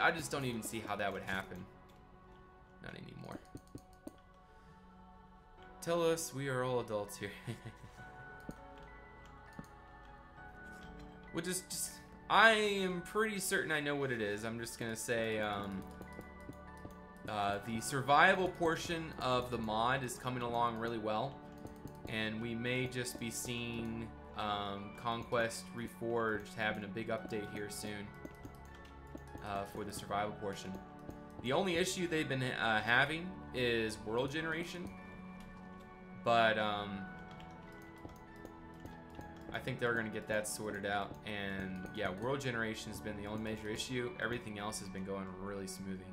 I just don't even see how that would happen. Not anymore. Tell us we are all adults here. Well, just I am pretty certain I know what it is. I'm just gonna say the survival portion of the mod is coming along really well, and we may just be seeing Conquest Reforged having a big update here soon for the survival portion. The only issue they've been having is world generation, but I think they're going to get that sorted out. And yeah, world generation has been the only major issue. Everything else has been going really smoothly.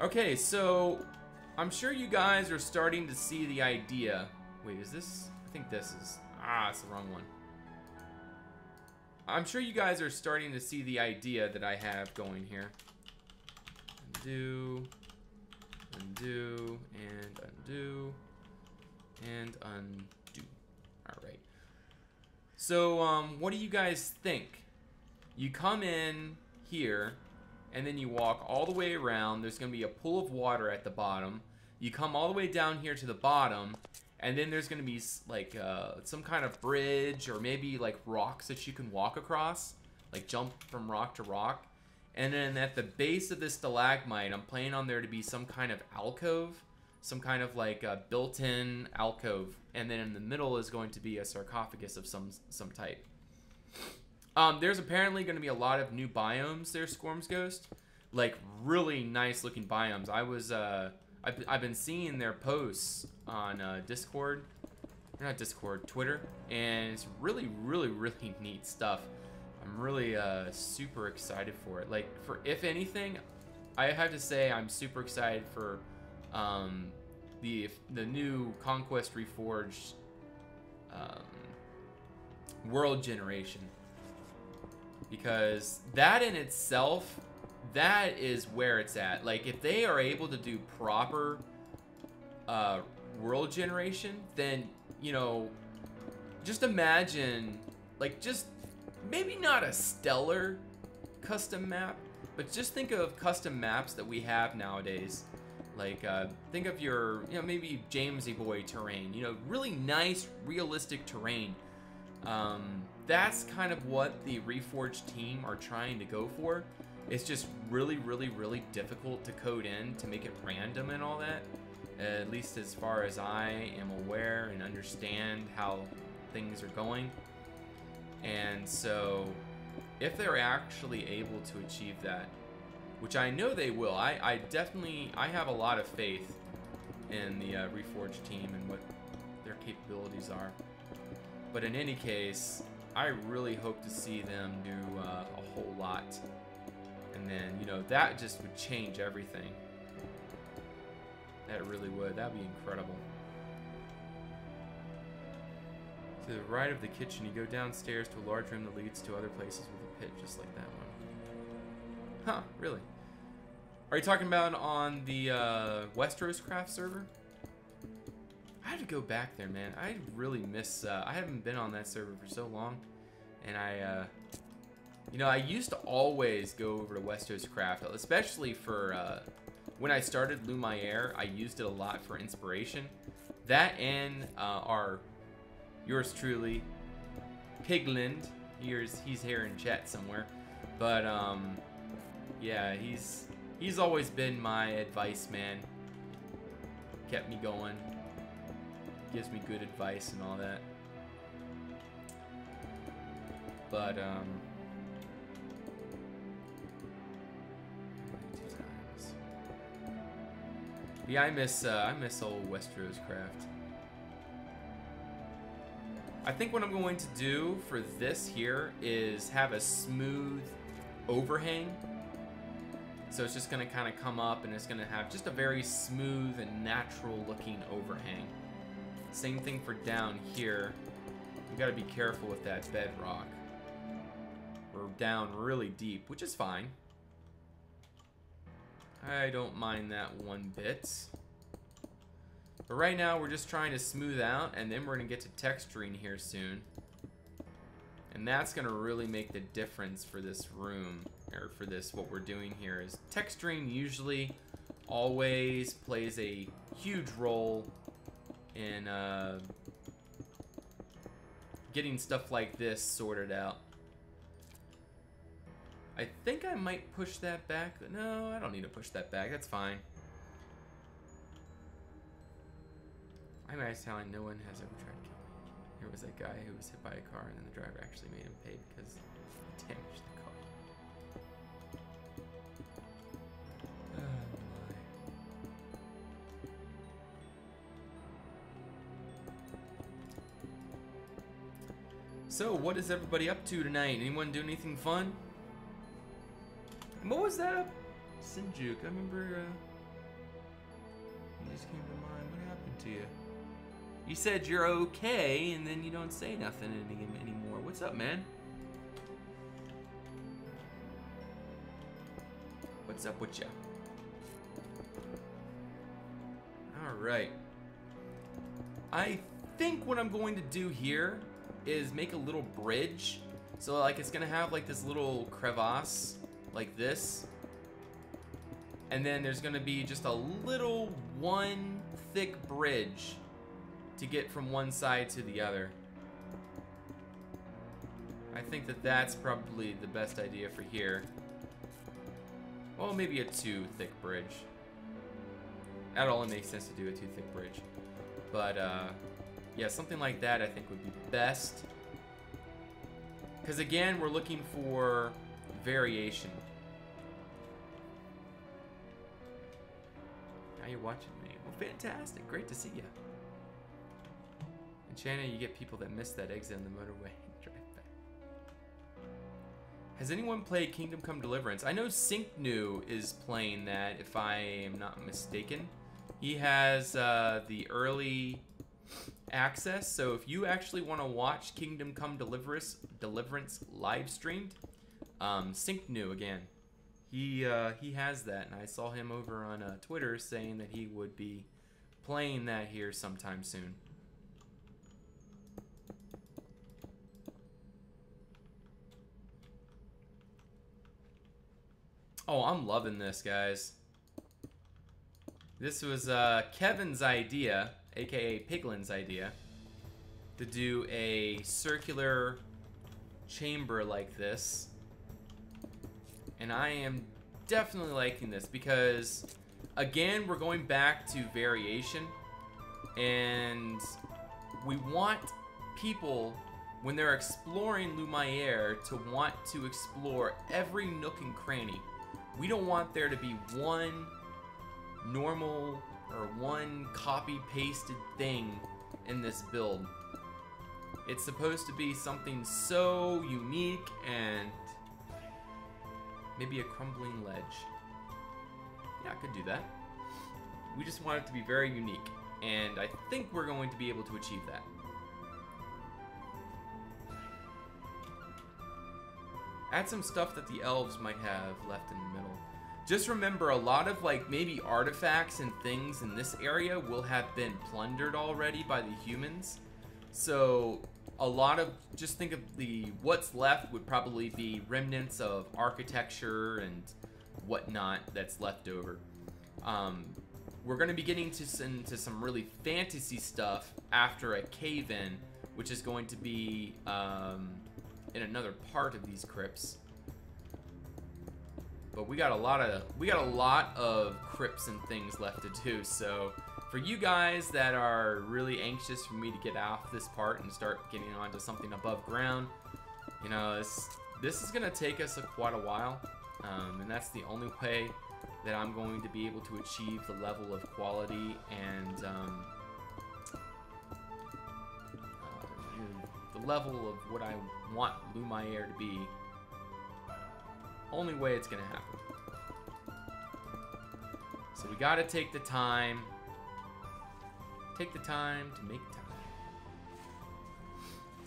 Okay, so I'm sure you guys are starting to see the idea. Wait, is this? I think this is. It's the wrong one. I'm sure you guys are starting to see the idea that I have going here. Undo, undo, and undo, and undo. Alright. So, what do you guys think? You come in here, and then you walk all the way around. There's going to be a pool of water at the bottom. You come all the way down here to the bottom, And then there's going to be like some kind of bridge or maybe like rocks that you can walk across, like jump from rock to rock. And then at the base of this stalagmite, I'm planning on there to be some kind of alcove, some kind of like a built-in alcove. And then in the middle is going to be a sarcophagus of some type. There's apparently going to be a lot of new biomes there, Scorm's Ghost. Like really nice looking biomes. I've been seeing their posts on Discord, not Discord, Twitter, and it's really neat stuff. I'm really super excited for it. Like, for if anything, I have to say I'm super excited for the new Conquest Reforged world generation, because that in itself, that is where it's at. Like, if they are able to do proper world generation, then, you know, just imagine, like, just maybe not a stellar custom map, but just think of custom maps that we have nowadays. Like, think of your, you know, maybe Jamesy Boy terrain, you know, really nice, realistic terrain. That's kind of what the Reforged team are trying to go for. It's just really difficult to code in to make it random and all that. At least as far as I am aware and understand how things are going. And so, if they're actually able to achieve that, which I know they will, I have a lot of faith in the Reforged team and what their capabilities are. But in any case, I really hope to see them do a whole lot. And then, you know, that just would change everything. That really would. That'd be incredible. To the right of the kitchen, you go downstairs to a large room that leads to other places with a pit just like that one. Huh, really? Are you talking about on the Westeros Craft server? I have to go back there, man. I really miss... I haven't been on that server for so long. And you know, I used to always go over to Westeros Craft, especially for when I started Lumiere. I used it a lot for inspiration. That and our yours truly, Pigland. He's here in chat somewhere, but yeah, he's always been my advice man. Kept me going. Gives me good advice and all that. But yeah, I miss old Westeros Craft. I think what I'm going to do for this here is have a smooth overhang. So it's just going to kind of come up and it's going to have just a very smooth and natural looking overhang. Same thing for down here. You got to be careful with that bedrock. We're down really deep, which is fine. I don't mind that one bit. But right now we're just trying to smooth out, and then we're going to get to texturing here soon. And that's going to really make the difference for this room, or for this, what we're doing here is texturing usually always plays a huge role in getting stuff like this sorted out. I think I might push that back. No, I don't need to push that back. That's fine. I'm actually telling no one has ever tried to kill me. There was a guy who was hit by a car and then the driver actually made him pay because he damaged the car. Oh my. So, what is everybody up to tonight? Anyone do anything fun? What was that? Sinjuk. I remember you just came to mind. What happened to you? You said you're okay, and then you don't say nothing anymore. What's up, man? What's up with ya? Alright. I think what I'm going to do here is make a little bridge. So, like, it's gonna have, like, this little crevasse, like this. And then there's gonna be just a little one thick bridge to get from one side to the other. I think that that's probably the best idea for here. Well, maybe a too thick bridge. That only makes sense to do a too thick bridge. But, yeah, something like that I think would be best. Because, again, we're looking for variation. Now you're watching me. Well, fantastic. Great to see you. And Shannon, you get people that miss that exit on the motorway. Drive back. Has anyone played Kingdom Come Deliverance? I know Syncnu is playing that, if I am not mistaken. He has the early access, so if you actually want to watch Kingdom Come Deliverance live streamed, Syncnu again. He has that, and I saw him over on Twitter saying that he would be playing that here sometime soon. Oh, I'm loving this, guys. This was Kevin's idea, aka Piglin's idea, to do a circular chamber like this. And I am definitely liking this because, again, we're going back to variation. And we want people, when they're exploring Lumiere, to want to explore every nook and cranny. We don't want there to be one normal or one copy-pasted thing in this build. It's supposed to be something so unique and maybe a crumbling ledge. Yeah, I could do that. We just want it to be very unique, and I think we're going to be able to achieve that. Add some stuff that the elves might have left in the middle. Just remember, a lot of like maybe artifacts and things in this area will have been plundered already by the humans. So a lot of, just think of what's left would probably be remnants of architecture and whatnot that's left over. We're going to be getting into some really fantasy stuff after a cave-in, which is going to be in another part of these crypts. But we got a lot of crypts and things left to do. So for you guys that are really anxious for me to get off this part and start getting onto something above ground, you know, this is gonna take us quite a while, and that's the only way that I'm going to be able to achieve the level of quality and the level of what I want Lumiere to be. Only way it's gonna happen. So we gotta take the time. Take the time to make time.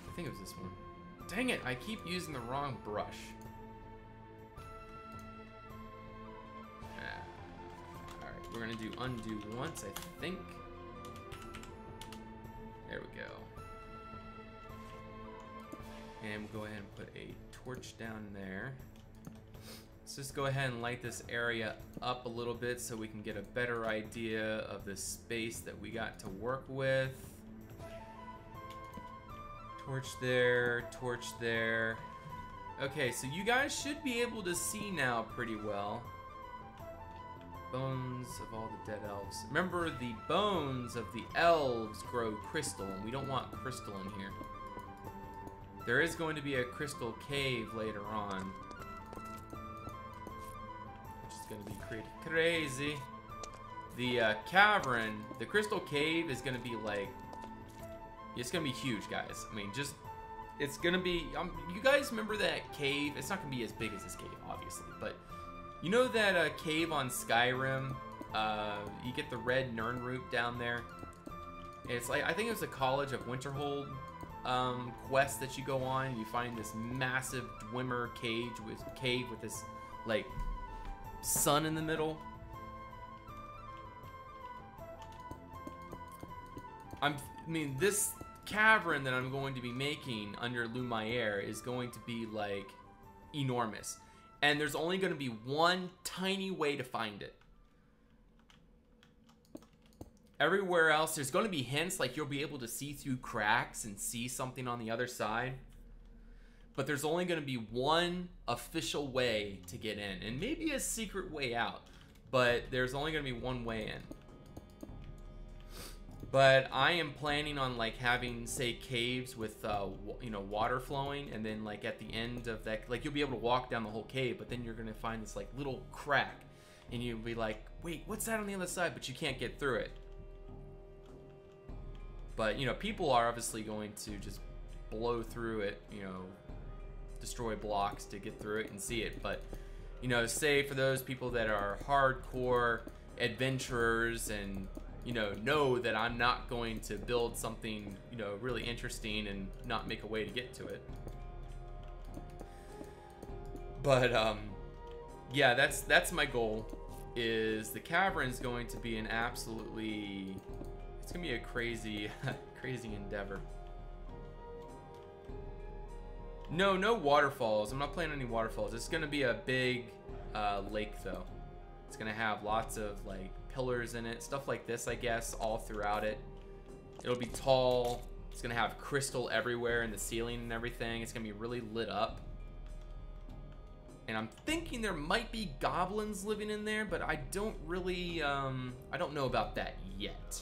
I think it was this one. Dang it, I keep using the wrong brush. Alright, we're gonna do undo once, I think. There we go. And we'll go ahead and put a torch down there. Let's just go ahead and light this area up a little bit so we can get a better idea of the space that we got to work with. Torch there, torch there. Okay, so you guys should be able to see now pretty well. Bones of all the dead elves. Remember, the bones of the elves grow crystal, and we don't want crystal in here. There is going to be a crystal cave later on, which is going to be crazy. The cavern, the crystal cave is going to be like, it's going to be huge, guys. I mean, just, it's going to be, you guys remember that cave? It's not going to be as big as this cave, obviously, but you know that cave on Skyrim? You get the red Nirnroot down there. It's like, I think it was the College of Winterhold quest that you go on. You find this massive Dwemer cave with this like sun in the middle. I mean, this cavern that I'm going to be making under Lumiere is going to be like enormous, and there's only going to be one tiny way to find it. Everywhere else, there's going to be hints, like you'll be able to see through cracks and see something on the other side. But there's only going to be one official way to get in, and maybe a secret way out. But there's only going to be one way in. But I am planning on like having, say, caves with you know, water flowing, and then like at the end of that, like you'll be able to walk down the whole cave, but then you're going to find this like little crack, and you'll be like, wait, what's that on the other side? But you can't get through it. But, you know, people are obviously going to just blow through it, you know, destroy blocks to get through it and see it. But, you know, say for those people that are hardcore adventurers and, you know that I'm not going to build something, you know, really interesting and not make a way to get to it. But, yeah, that's my goal, is the cavern's going to be an absolutely... It's gonna be a crazy, crazy endeavor. No waterfalls. I'm not planning any waterfalls. It's gonna be a big lake, though. It's gonna have lots of like pillars in it, stuff like this, I guess, all throughout it. It'll be tall. It's gonna have crystal everywhere in the ceiling and everything. It's gonna be really lit up. And I'm thinking there might be goblins living in there, but I don't really, I don't know about that yet.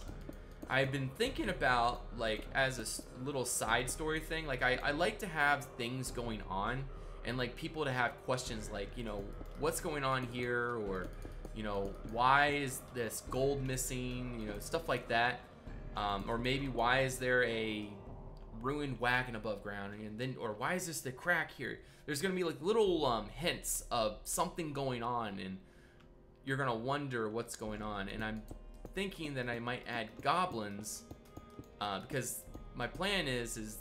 I've been thinking about, like, as a little side story thing, like, I like to have things going on, and, like, people to have questions like, you know, what's going on here, or, you know, why is this gold missing, you know, stuff like that, or maybe why is there a ruined wagon above ground, and then, or why is this the crack here? There's gonna be, like, little hints of something going on, and you're gonna wonder what's going on, and I'm thinking that I might add goblins, because my plan is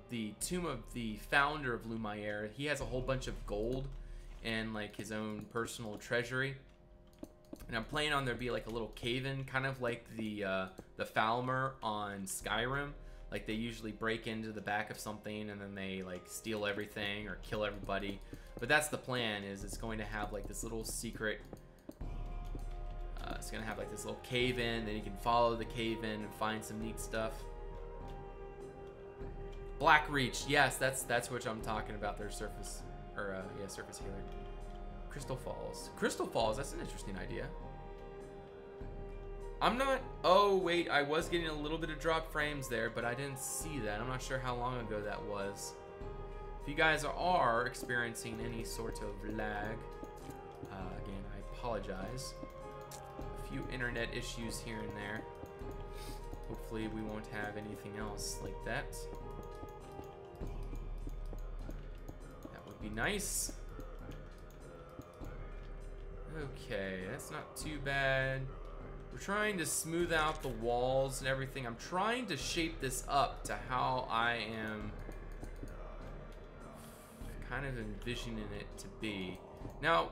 the tomb of the founder of Lumiere. He has a whole bunch of gold and like his own personal treasury, and I'm planning on there be like a little cave-in, kind of like the Falmer on Skyrim. Like they usually break into the back of something and then they like steal everything or kill everybody. But that's the plan, is it's going to have like this little secret. It's gonna have like this little cave-in, then you can follow the cave-in and find some neat stuff. Black Reach, yes, that's what I'm talking about. Their surface, or yeah, surface healer. Crystal Falls. Crystal Falls, that's an interesting idea. I'm not, oh wait, I was getting a little bit of drop frames there, but I didn't see that. I'm not sure how long ago that was. If you guys are experiencing any sort of lag, again, I apologize. Few internet issues here and there. Hopefully we won't have anything else like that. That would be nice. Okay, that's not too bad. We're trying to smooth out the walls and everything. I'm trying to shape this up to how I am kind of envisioning it to be. Now,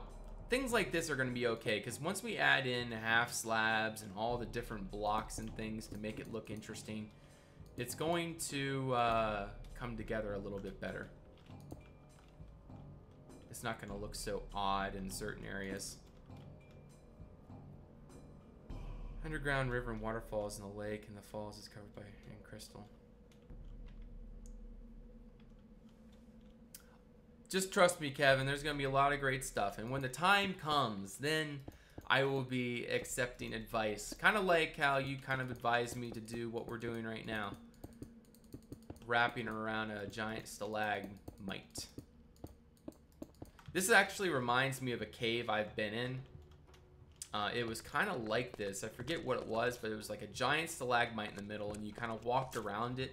things like this are going to be okay, because once we add in half slabs and all the different blocks and things to make it look interesting, it's going to come together a little bit better. It's not going to look so odd in certain areas. Underground river and waterfalls in the lake, and the falls is covered by crystal. Just trust me, Kevin, there's going to be a lot of great stuff. And when the time comes, then I will be accepting advice. Kind of like how you kind of advised me to do what we're doing right now. Wrapping around a giant stalagmite. This actually reminds me of a cave I've been in. It was kind of like this. I forget what it was, but it was like a giant stalagmite in the middle, and you kind of walked around it.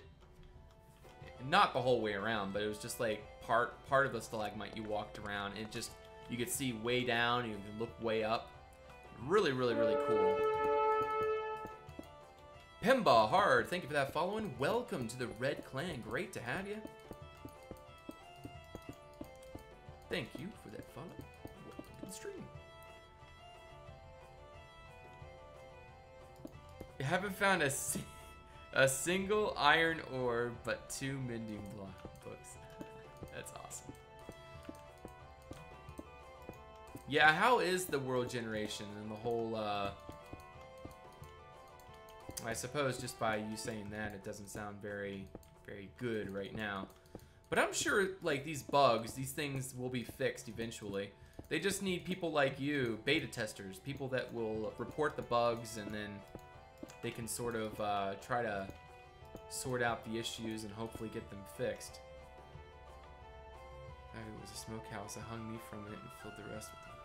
Not the whole way around, but it was just like part of the stalagmite you walked around, and it just, you could see way down, you could look way up. Really, really, really cool. Pemba Hard, thank you for that following. Welcome to the Red Clan. Great to have you. Thank you for that follow. Welcome to the stream. You haven't found a single iron ore, but 2 mending block books. That's awesome. Yeah, how is the world generation and the whole I suppose just by you saying that, it doesn't sound very, very good right now. But I'm sure, like, these bugs, these things will be fixed eventually. They just need people like you, beta testers, people that will report the bugs, and then they can sort of try to sort out the issues and hopefully get them fixed. It was a smokehouse. I hung meat from it and filled the rest with them.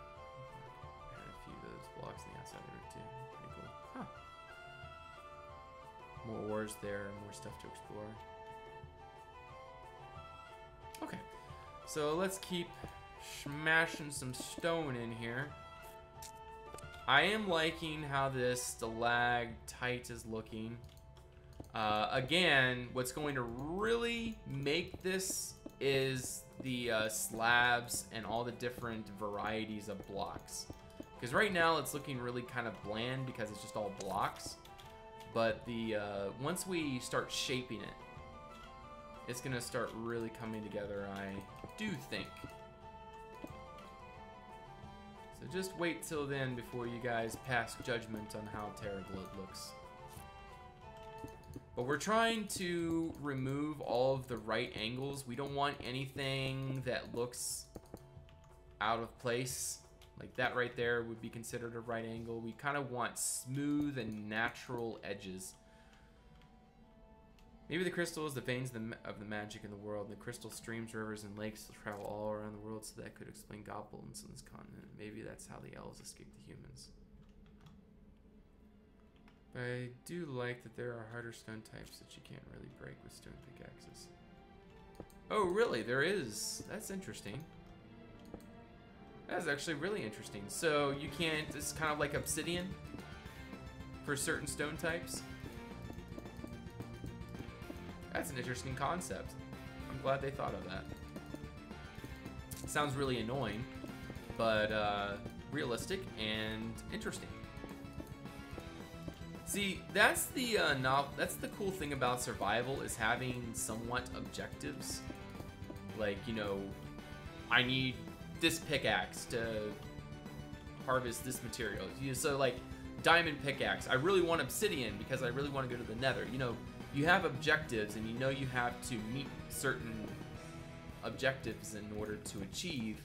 I had a few of those blocks on the outside there too. Pretty cool. Huh. More ores there, more stuff to explore. Okay, so let's keep smashing some stone in here. I am liking how this stalagtite is looking. Again, what's going to really make this is the slabs and all the different varieties of blocks. Because right now it's looking really kind of bland because it's just all blocks. But the once we start shaping it, it's gonna start really coming together, I do think. So just wait till then before you guys pass judgment on how terrible it looks. But we're trying to remove all of the right angles. We don't want anything that looks out of place. Like that right there would be considered a right angle. We kind of want smooth and natural edges. Maybe the crystal is the veins of the magic in the world. The crystal streams, rivers, and lakes travel all around the world, so that could explain goblins on this continent. Maybe that's how the elves escaped the humans. But I do like that there are harder stone types that you can't really break with stone pickaxes. Oh, really? There is. That's interesting. That's actually really interesting. So you can't, it's kind of like obsidian for certain stone types. That's an interesting concept. I'm glad they thought of that. Sounds really annoying, but realistic and interesting. See, that's the that's the cool thing about survival, is having somewhat objectives. Like, you know, I need this pickaxe to harvest this material. So like diamond pickaxe, I really want obsidian because I really want to go to the nether. You know, you have objectives and you know you have to meet certain objectives in order to achieve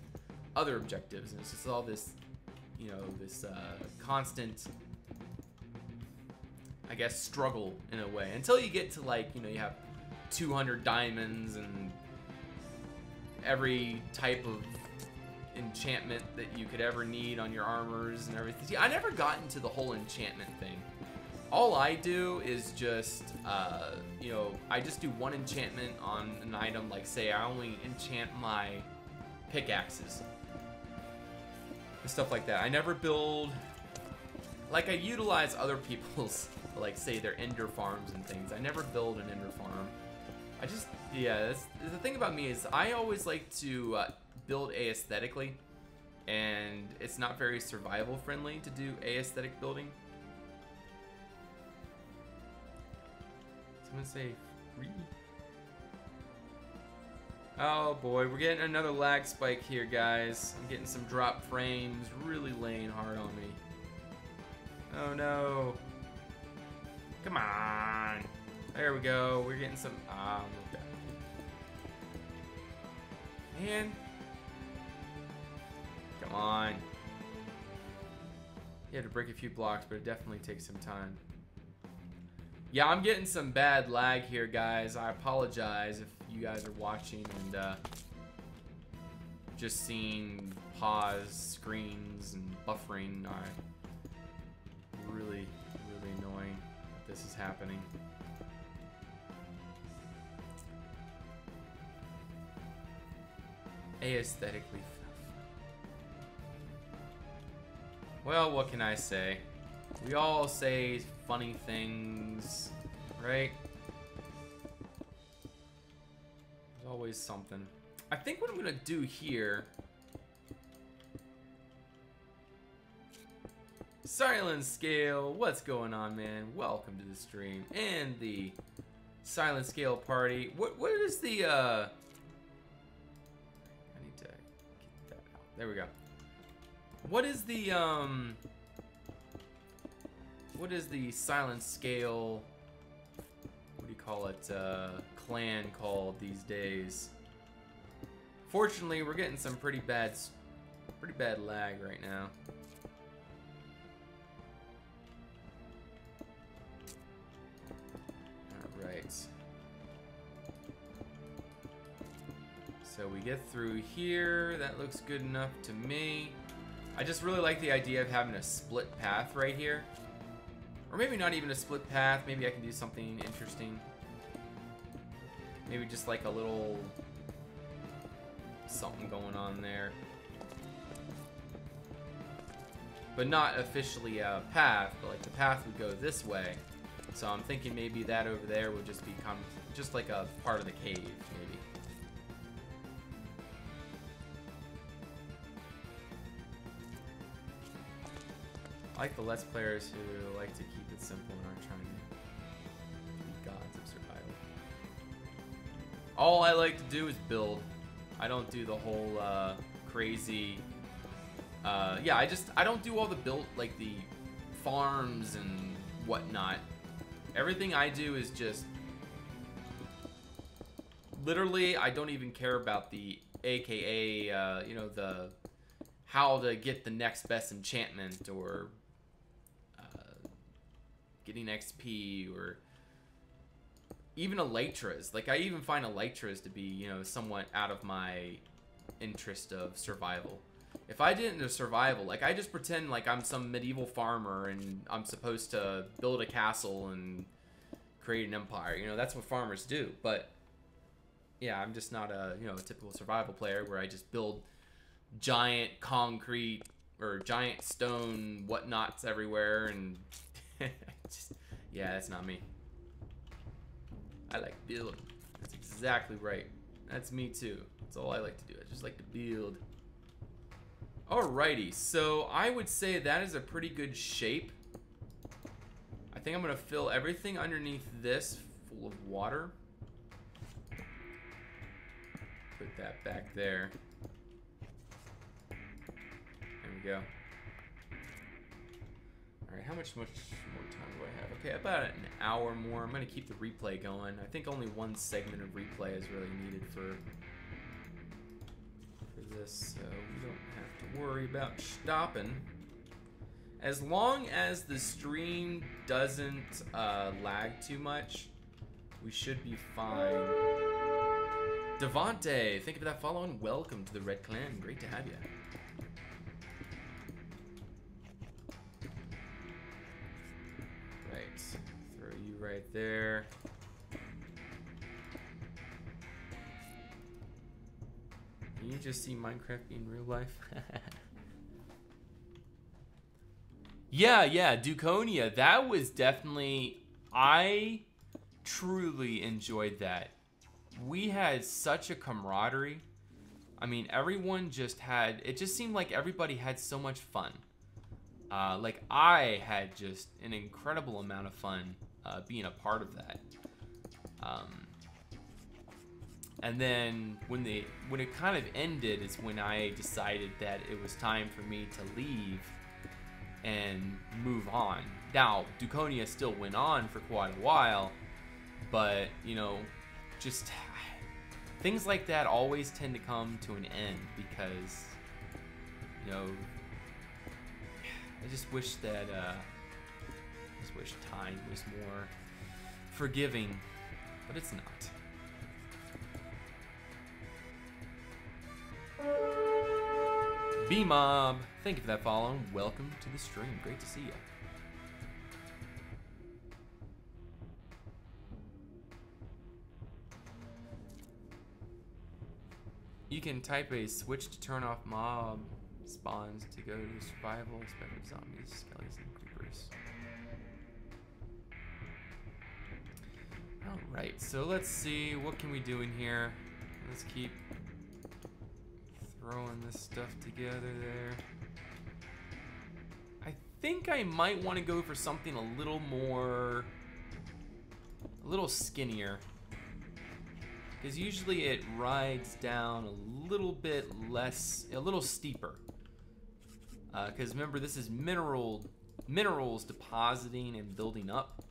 other objectives. And it's just all this, you know, this constant, I guess, struggle in a way. Until you get to, like, you know, you have 200 diamonds and every type of enchantment that you could ever need on your armors and everything. See, I never got into the whole enchantment thing. All I do is just, you know, I just do one enchantment on an item. Like, say, I only enchant my pickaxes and stuff like that. I never build, like, I utilize other people's, like, say, their ender farms and things. I never build an ender farm. I just, yeah, the thing about me is I always like to build aesthetically, and it's not very survival friendly to do aesthetic building. Someone say free. Oh boy, we're getting another lag spike here, guys. I'm getting some drop frames really laying hard on me. Oh no. Come on. There we go. We're getting some. Okay. Man. Come on. You had to break a few blocks, but it definitely takes some time. Yeah, I'm getting some bad lag here, guys. I apologize if you guys are watching and just seeing pause screens and buffering. Really, really annoying that this is happening. Aesthetically. Well, what can I say? We all say funny things, right? There's always something. I think what I'm gonna do here. Silent Scale, what's going on, man? Welcome to the stream and the Silent Scale party. What is the I need to get that out. There we go. What is the what is the silent scale, what do you call it, clan called these days? Fortunately, we're getting some pretty bad lag right now. Alright. So we get through here. That looks good enough to me. I just really like the idea of having a split path right here. Or maybe not even a split path. Maybe I can do something interesting. Maybe just like a little something going on there. But not officially a path, but like the path would go this way. So I'm thinking maybe that over there would just become just like a part of the cave, maybe. I like the Let's Players who like to keep it simple and aren't trying to be gods of survival. All I like to do is build. I don't do the whole crazy... yeah, I don't do all the build, like the farms and whatnot. Everything I do is just... Literally, I don't even care about the AKA, you know, the... how to get the next best enchantment or... getting XP or... even elytras. Like, I even find elytras to be, you know, somewhat out of my interest of survival. If I did into survival, like, I just pretend like I'm some medieval farmer and I'm supposed to build a castle and create an empire. You know, that's what farmers do. But, yeah, I'm just not a, you know, a typical survival player where I just build giant concrete or giant stone whatnots everywhere and... just, yeah, that's not me. I like building. That's exactly right. That's me too. That's all I like to do. I just like to build. Alrighty, so I would say that is a pretty good shape. I think I'm gonna fill everything underneath this full of water. Put that back there. There we go. Alright, how much more time do I have? Okay, about an hour more. I'm going to keep the replay going. I think only one segment of replay is really needed for this, so we don't have to worry about stopping. As long as the stream doesn't lag too much, we should be fine. Devante, thank you for that follow and welcome to the Red Clan. Great to have you. Right there. Can you just see Minecraft in real life? Yeah, Duconia. That was definitely... I truly enjoyed that. We had such a camaraderie. I mean, everyone just had... It just seemed like everybody had so much fun. Like, I had just an incredible amount of fun being a part of that. And then when it kind of ended is when I decided that it was time for me to leave and move on. Now, Duconia still went on for quite a while, but, you know, just things like that always tend to come to an end because, you know, I just wish that, I wish time was more forgiving, but it's not. B-Mob, thank you for that follow and welcome to the stream. Great to see you. You can type a switch to turn off mob spawns to go to survival, especially zombies, skellies, and creepers. Alright, so let's see, what can we do in here? Let's keep throwing this stuff together there. I think I might want to go for something a little more, a little skinnier. Because usually it rides down a little bit less, a little steeper. Because remember, this is mineral minerals depositing and building up.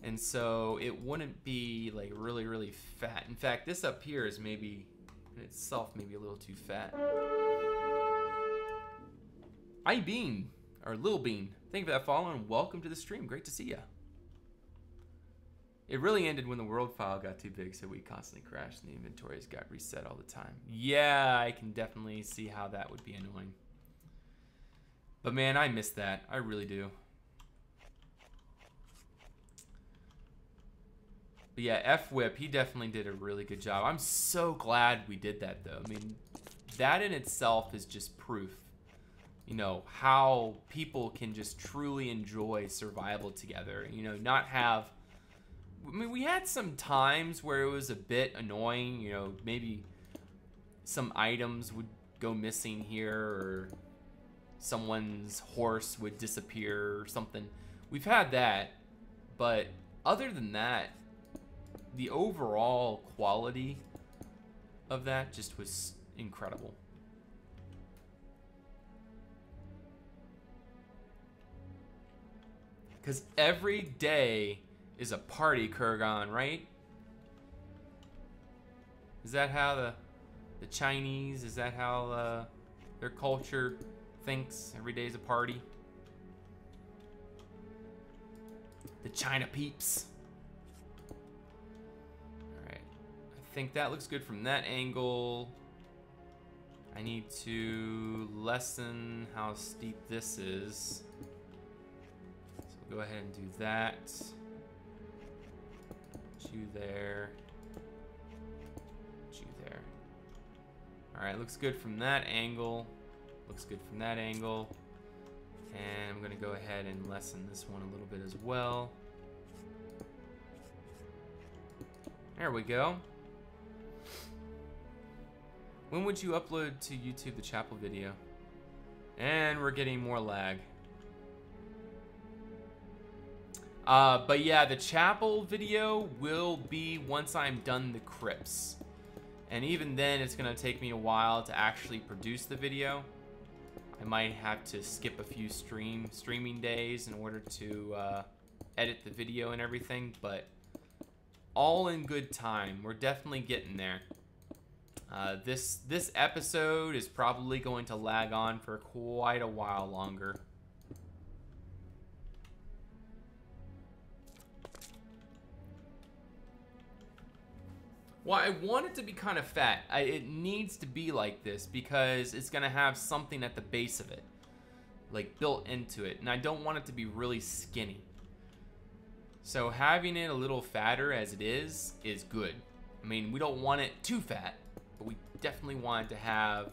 And so it wouldn't be like really, really fat. In fact, this up here is maybe in itself maybe a little too fat. Hi Bean, or Lil Bean, thank you for that follow and welcome to the stream. Great to see ya. It really ended when the world file got too big, so we constantly crashed and the inventories got reset all the time. Yeah, I can definitely see how that would be annoying. But man, I miss that. I really do. But yeah, F-Whip, he definitely did a really good job. I'm so glad we did that, though. I mean, that in itself is just proof, you know, how people can just truly enjoy survival together. You know, not have... I mean, we had some times where it was a bit annoying, you know, maybe some items would go missing here or someone's horse would disappear or something. We've had that, but other than that, the overall quality of that just was incredible. Because every day is a party, Kurgan, right? Is that how the Chinese, is that how their culture thinks? Every day is a party? The China peeps. Alright. I think that looks good from that angle. I need to lessen how steep this is. So we'll go ahead and do that. You there. You there. Alright, looks good from that angle. Looks good from that angle. And I'm gonna go ahead and lessen this one a little bit as well. There we go. When would you upload to YouTube the chapel video? And we're getting more lag. But yeah, the chapel video will be once I'm done the crypts. And even then, it's gonna take me a while to actually produce the video. I might have to skip a few streaming days in order to edit the video and everything, but all in good time. We're definitely getting there. This episode is probably going to lag on for quite a while longer. Well, I want it to be kind of fat. It needs to be like this because it's gonna have something at the base of it, like built into it, and I don't want it to be really skinny. So having it a little fatter as it is good. I mean, we don't want it too fat, but we definitely want it to have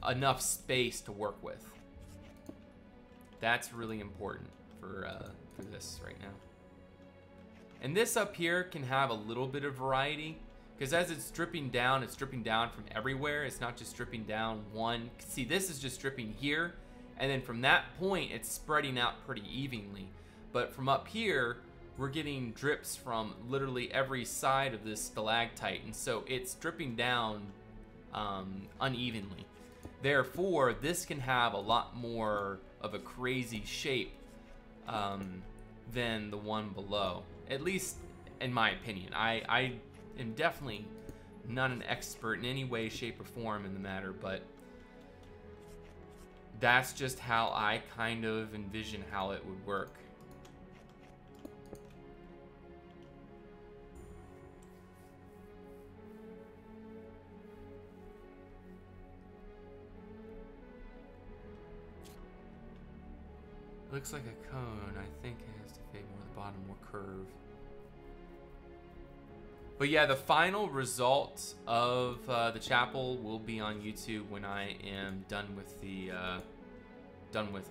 enough space to work with. That's really important for this right now. And this up here can have a little bit of variety. Because as it's dripping down from everywhere. It's not just dripping down one. See, this is just dripping here. And then from that point, it's spreading out pretty evenly. But from up here, we're getting drips from literally every side of this stalactite. And so it's dripping down unevenly. Therefore, this can have a lot more of a crazy shape than the one below. At least in my opinion. I am definitely not an expert in any way, shape, or form in the matter, but that's just how I kind of envision how it would work. Looks like a cone. I think it has to fade more to the bottom, more curve. But yeah, the final result of the chapel will be on YouTube when I am done with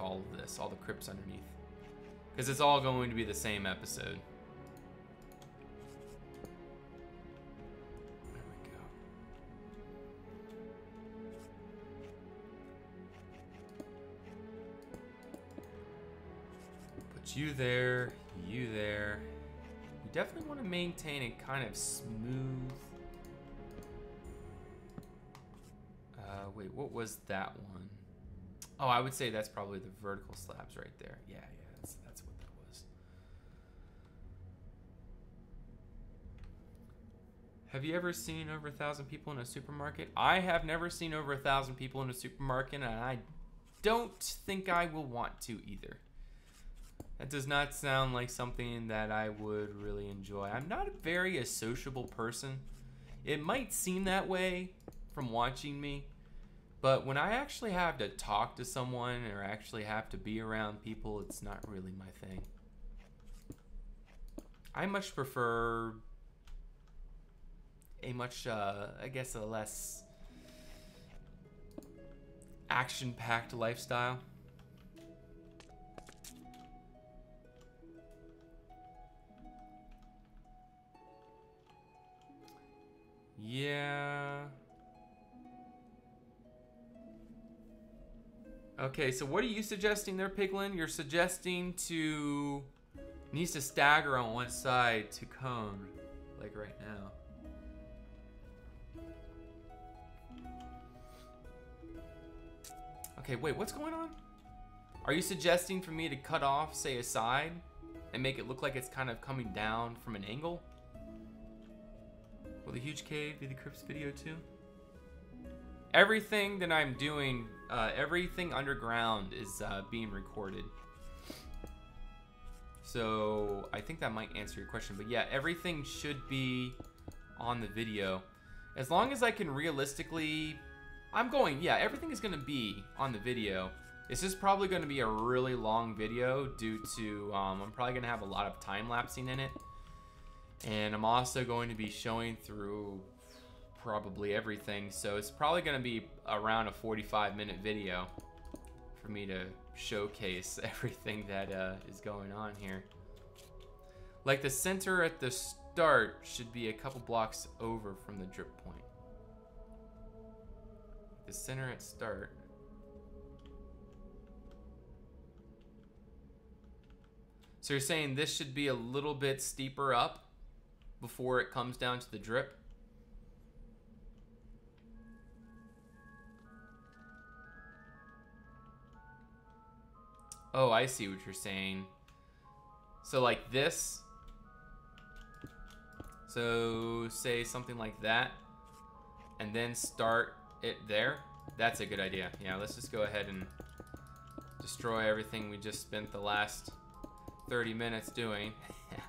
all of this, all the crypts underneath, because it's all going to be the same episode. There we go. Put you there, you there. You definitely want to maintain a kind of smooth. Wait, what was that one? Oh, I would say that's probably the vertical slabs right there. Yeah, that's what that was. Have you ever seen over 1,000 people in a supermarket? I have never seen over 1,000 people in a supermarket, and I don't think I will want to either. That does not sound like something that I would really enjoy. I'm not a sociable person. It might seem that way from watching me, but when I actually have to talk to someone or actually have to be around people, it's not really my thing. I much prefer a much, I guess, a less action-packed lifestyle. Yeah. Okay, so what are you suggesting there, Piglin? You're suggesting to... needs to stagger on one side to cone, like right now. Okay, wait, what's going on? Are you suggesting for me to cut off, say, a side and make it look like it's kind of coming down from an angle? Will the huge cave be the crypts video too? Everything that I'm doing, everything underground is being recorded. So I think that might answer your question. But yeah, everything should be on the video. As long as I can realistically... yeah, everything is going to be on the video. This is probably going to be a really long video due to... I'm probably going to have a lot of time-lapsing in it. And I'm also going to be showing through probably everything. So it's probably going to be around a 45-minute video for me to showcase everything that is going on here. Like the center at the start should be a couple blocks over from the drip point. The center at start. So you're saying this should be a little bit steeper up before it comes down to the drip? Oh, I see what you're saying. So like this. So say something like that. And then start it there. That's a good idea. Yeah, let's just go ahead and destroy everything we just spent the last 30 minutes doing. Okay.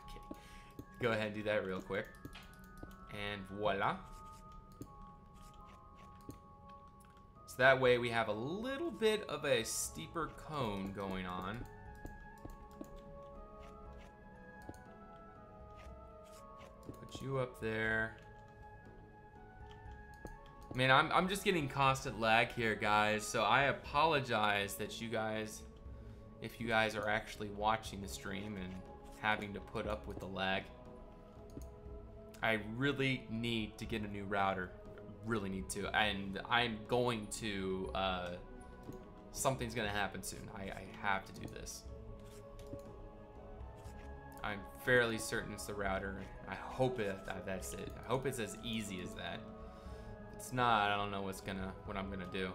Go ahead and do that real quick. And voila. So that way we have a little bit of a steeper cone going on. Put you up there. Man, I'm just getting constant lag here, guys. So I apologize that you guys, if you guys are actually watching the stream and having to put up with the lag. I really need to get a new router. Really need to. And I'm going to, something's gonna happen soon. I have to do this. I'm fairly certain it's the router. I hope that's it. I hope it's as easy as that. If it's not, I don't know what I'm gonna do.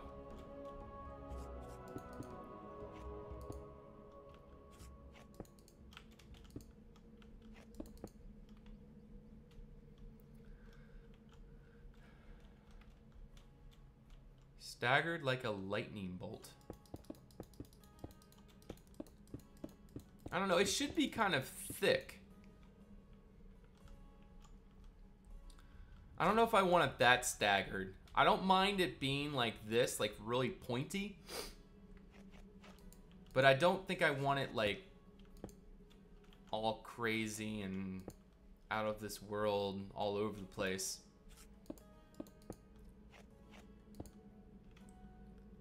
Staggered like a lightning bolt. I don't know, it should be kind of thick. I don't know if I want it that staggered. I don't mind it being like this, like really pointy. But I don't think I want it like all crazy and out of this world all over the place.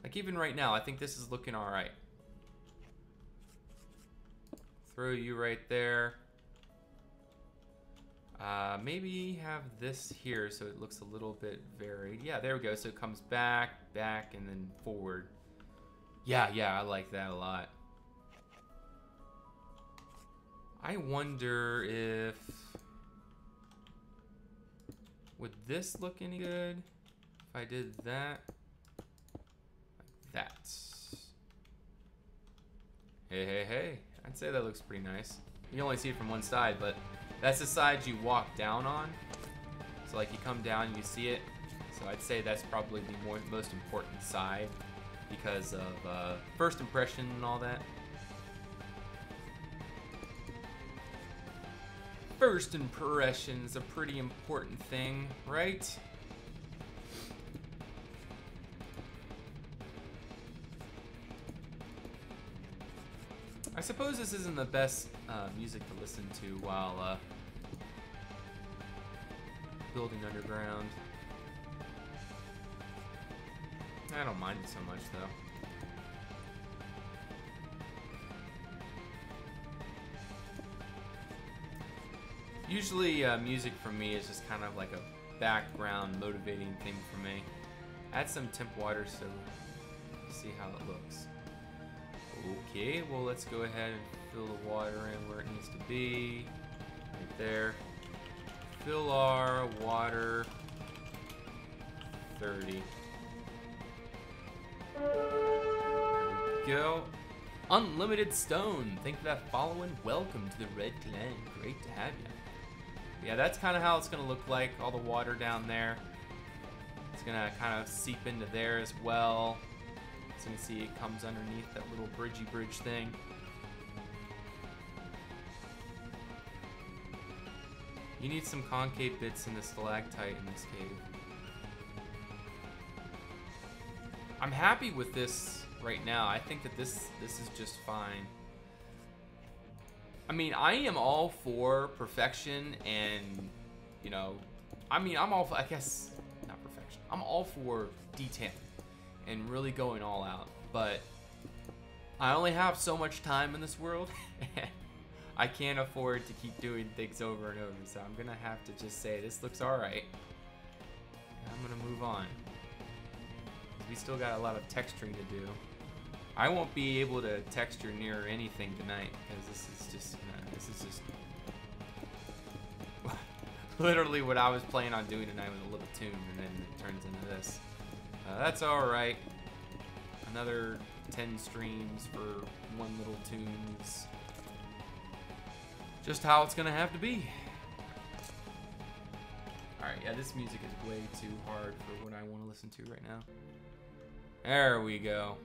Like even right now, I think this is looking all right. Throw you right there. Maybe have this here so it looks a little bit varied. Yeah, there we go. So it comes back, and then forward. Yeah, I like that a lot. I wonder if... would this look any good if I did that? Like that. Hey, hey, hey. I'd say that looks pretty nice. You can only see it from one side, but that's the side you walk down on. So like you come down and you see it. So I'd say that's probably the most important side because of first impression and all that. First impression is a pretty important thing, right? I suppose this isn't the best music to listen to while building underground. I don't mind it so much though. Usually music for me is just kind of like a background motivating thing for me. Add some temp water so see how it looks. Okay, well let's go ahead and fill the water in where it needs to be. Right there. Fill our water 30. There we go. Unlimited stone. Thank you for that following. Welcome to the Red Clan. Great to have you. Yeah, that's kind of how it's going to look like. All the water down there. It's going to kind of seep into there as well. So you can see it comes underneath that little bridge thing. You need some concave bits in the stalactite in this cave. I'm happy with this right now. I think that this is just fine. I mean, I am all for perfection and, you know, I mean, I'm all for, I guess, not perfection. I'm all for detailing and really going all out, but I only have so much time in this world. I can't afford to keep doing things over and over, so I'm gonna have to just say this looks alright. I'm gonna move on. We still got a lot of texturing to do. I won't be able to texture near anything tonight because this is just literally what I was planning on doing tonight with a little tune, and then it turns into this. That's alright. Another 10 streams for one little tune's just how it's gonna have to be. Alright, yeah, this music is way too hard for what I want to listen to right now. There we go.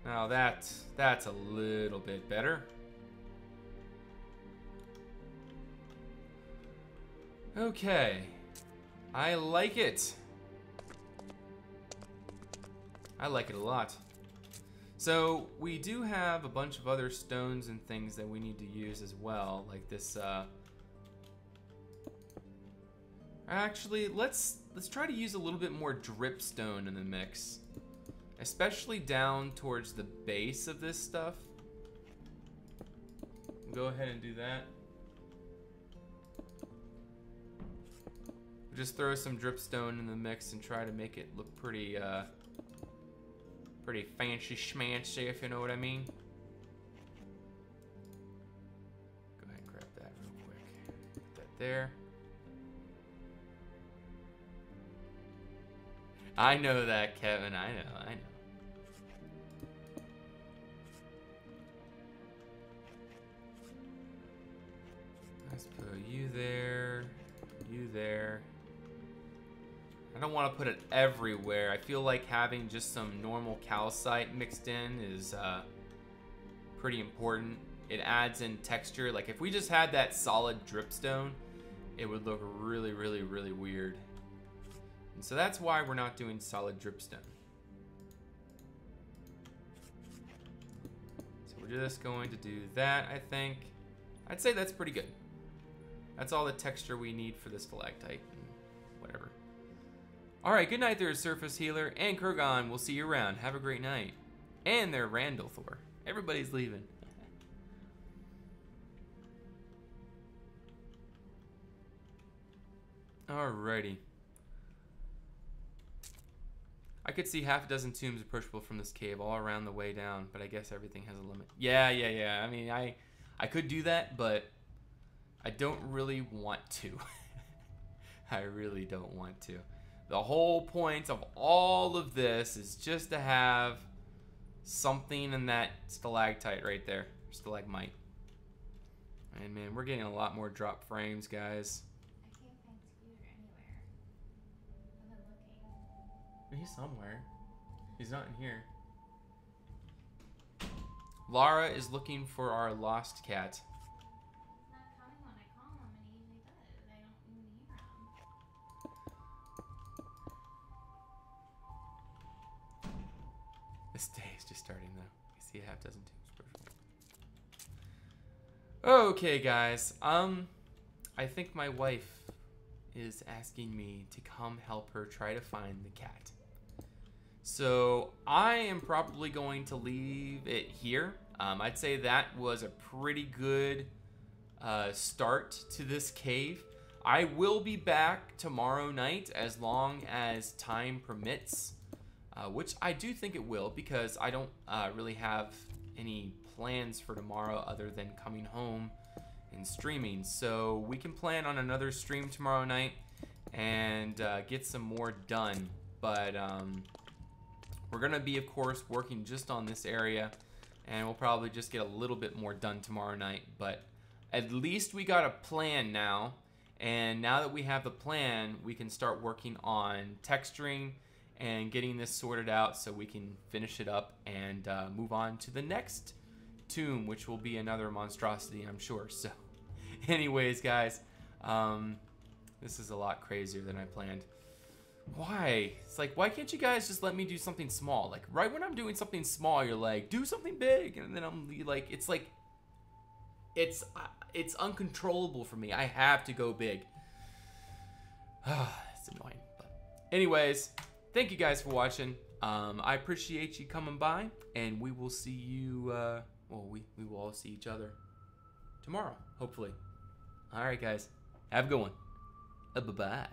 Now that's a little bit better. Okay. I like it. I like it a lot. So we do have a bunch of other stones and things that we need to use as well, like this actually, let's try to use a little bit more dripstone in the mix, especially down towards the base of this stuff. Go ahead and do that. Just throw some dripstone in the mix and try to make it look pretty pretty fancy schmancy, if you know what I mean. Go ahead and grab that real quick. Put that there. I know that, Kevin. I know. Let's put you there, you there. I don't want to put it everywhere. I feel like having just some normal calcite mixed in is pretty important. It adds in texture. Like if we just had that solid dripstone, it would look really, really, really weird. And so that's why we're not doing solid dripstone. So we're just going to do that, I think. I'd say that's pretty good. That's all the texture we need for this stalactite. Whatever. Alright, good night there, Surface Healer and Kurgan. We'll see you around. Have a great night. And there, Randall Thor. Everybody's leaving. Alrighty. I could see half a dozen tombs approachable from this cave all around the way down, but I guess everything has a limit. Yeah. I mean, I could do that, but I don't really want to. I really don't want to. The whole point of all of this is just to have something in that stalactite right there. Stalagmite. And man, we're getting a lot more drop frames, guys. I can't find Scooter anywhere. I've been looking. He's somewhere. He's not in here. Lara is looking for our lost cat. He's not coming when I call him, and he usually does. I don't even hear him. This day is just starting though. You see a half dozen teams. Okay, guys. I think my wife is asking me to come help her try to find the cat. So I am probably going to leave it here. I'd say that was a pretty good start to this cave. I will be back tomorrow night as long as time permits, which I do think it will, because I don't really have any plans for tomorrow other than coming home and streaming. So we can plan on another stream tomorrow night and get some more done. But we're gonna be, of course, working just on this area, and we'll probably just get a little bit more done tomorrow night. But at least we got a plan now, and now that we have the plan, we can start working on texturing and getting this sorted out so we can finish it up and move on to the next tomb, which will be another monstrosity, I'm sure. So anyways, guys, this is a lot crazier than I planned. Why? It's like, why can't you guys just let me do something small? Like, right when I'm doing something small, you're like, do something big, and then I'm like, it's uncontrollable for me. I have to go big. It's annoying. But anyways, thank you guys for watching. I appreciate you coming by, and we will see you, well, we will all see each other tomorrow, hopefully. All right, guys. Have a good one. Bye-bye.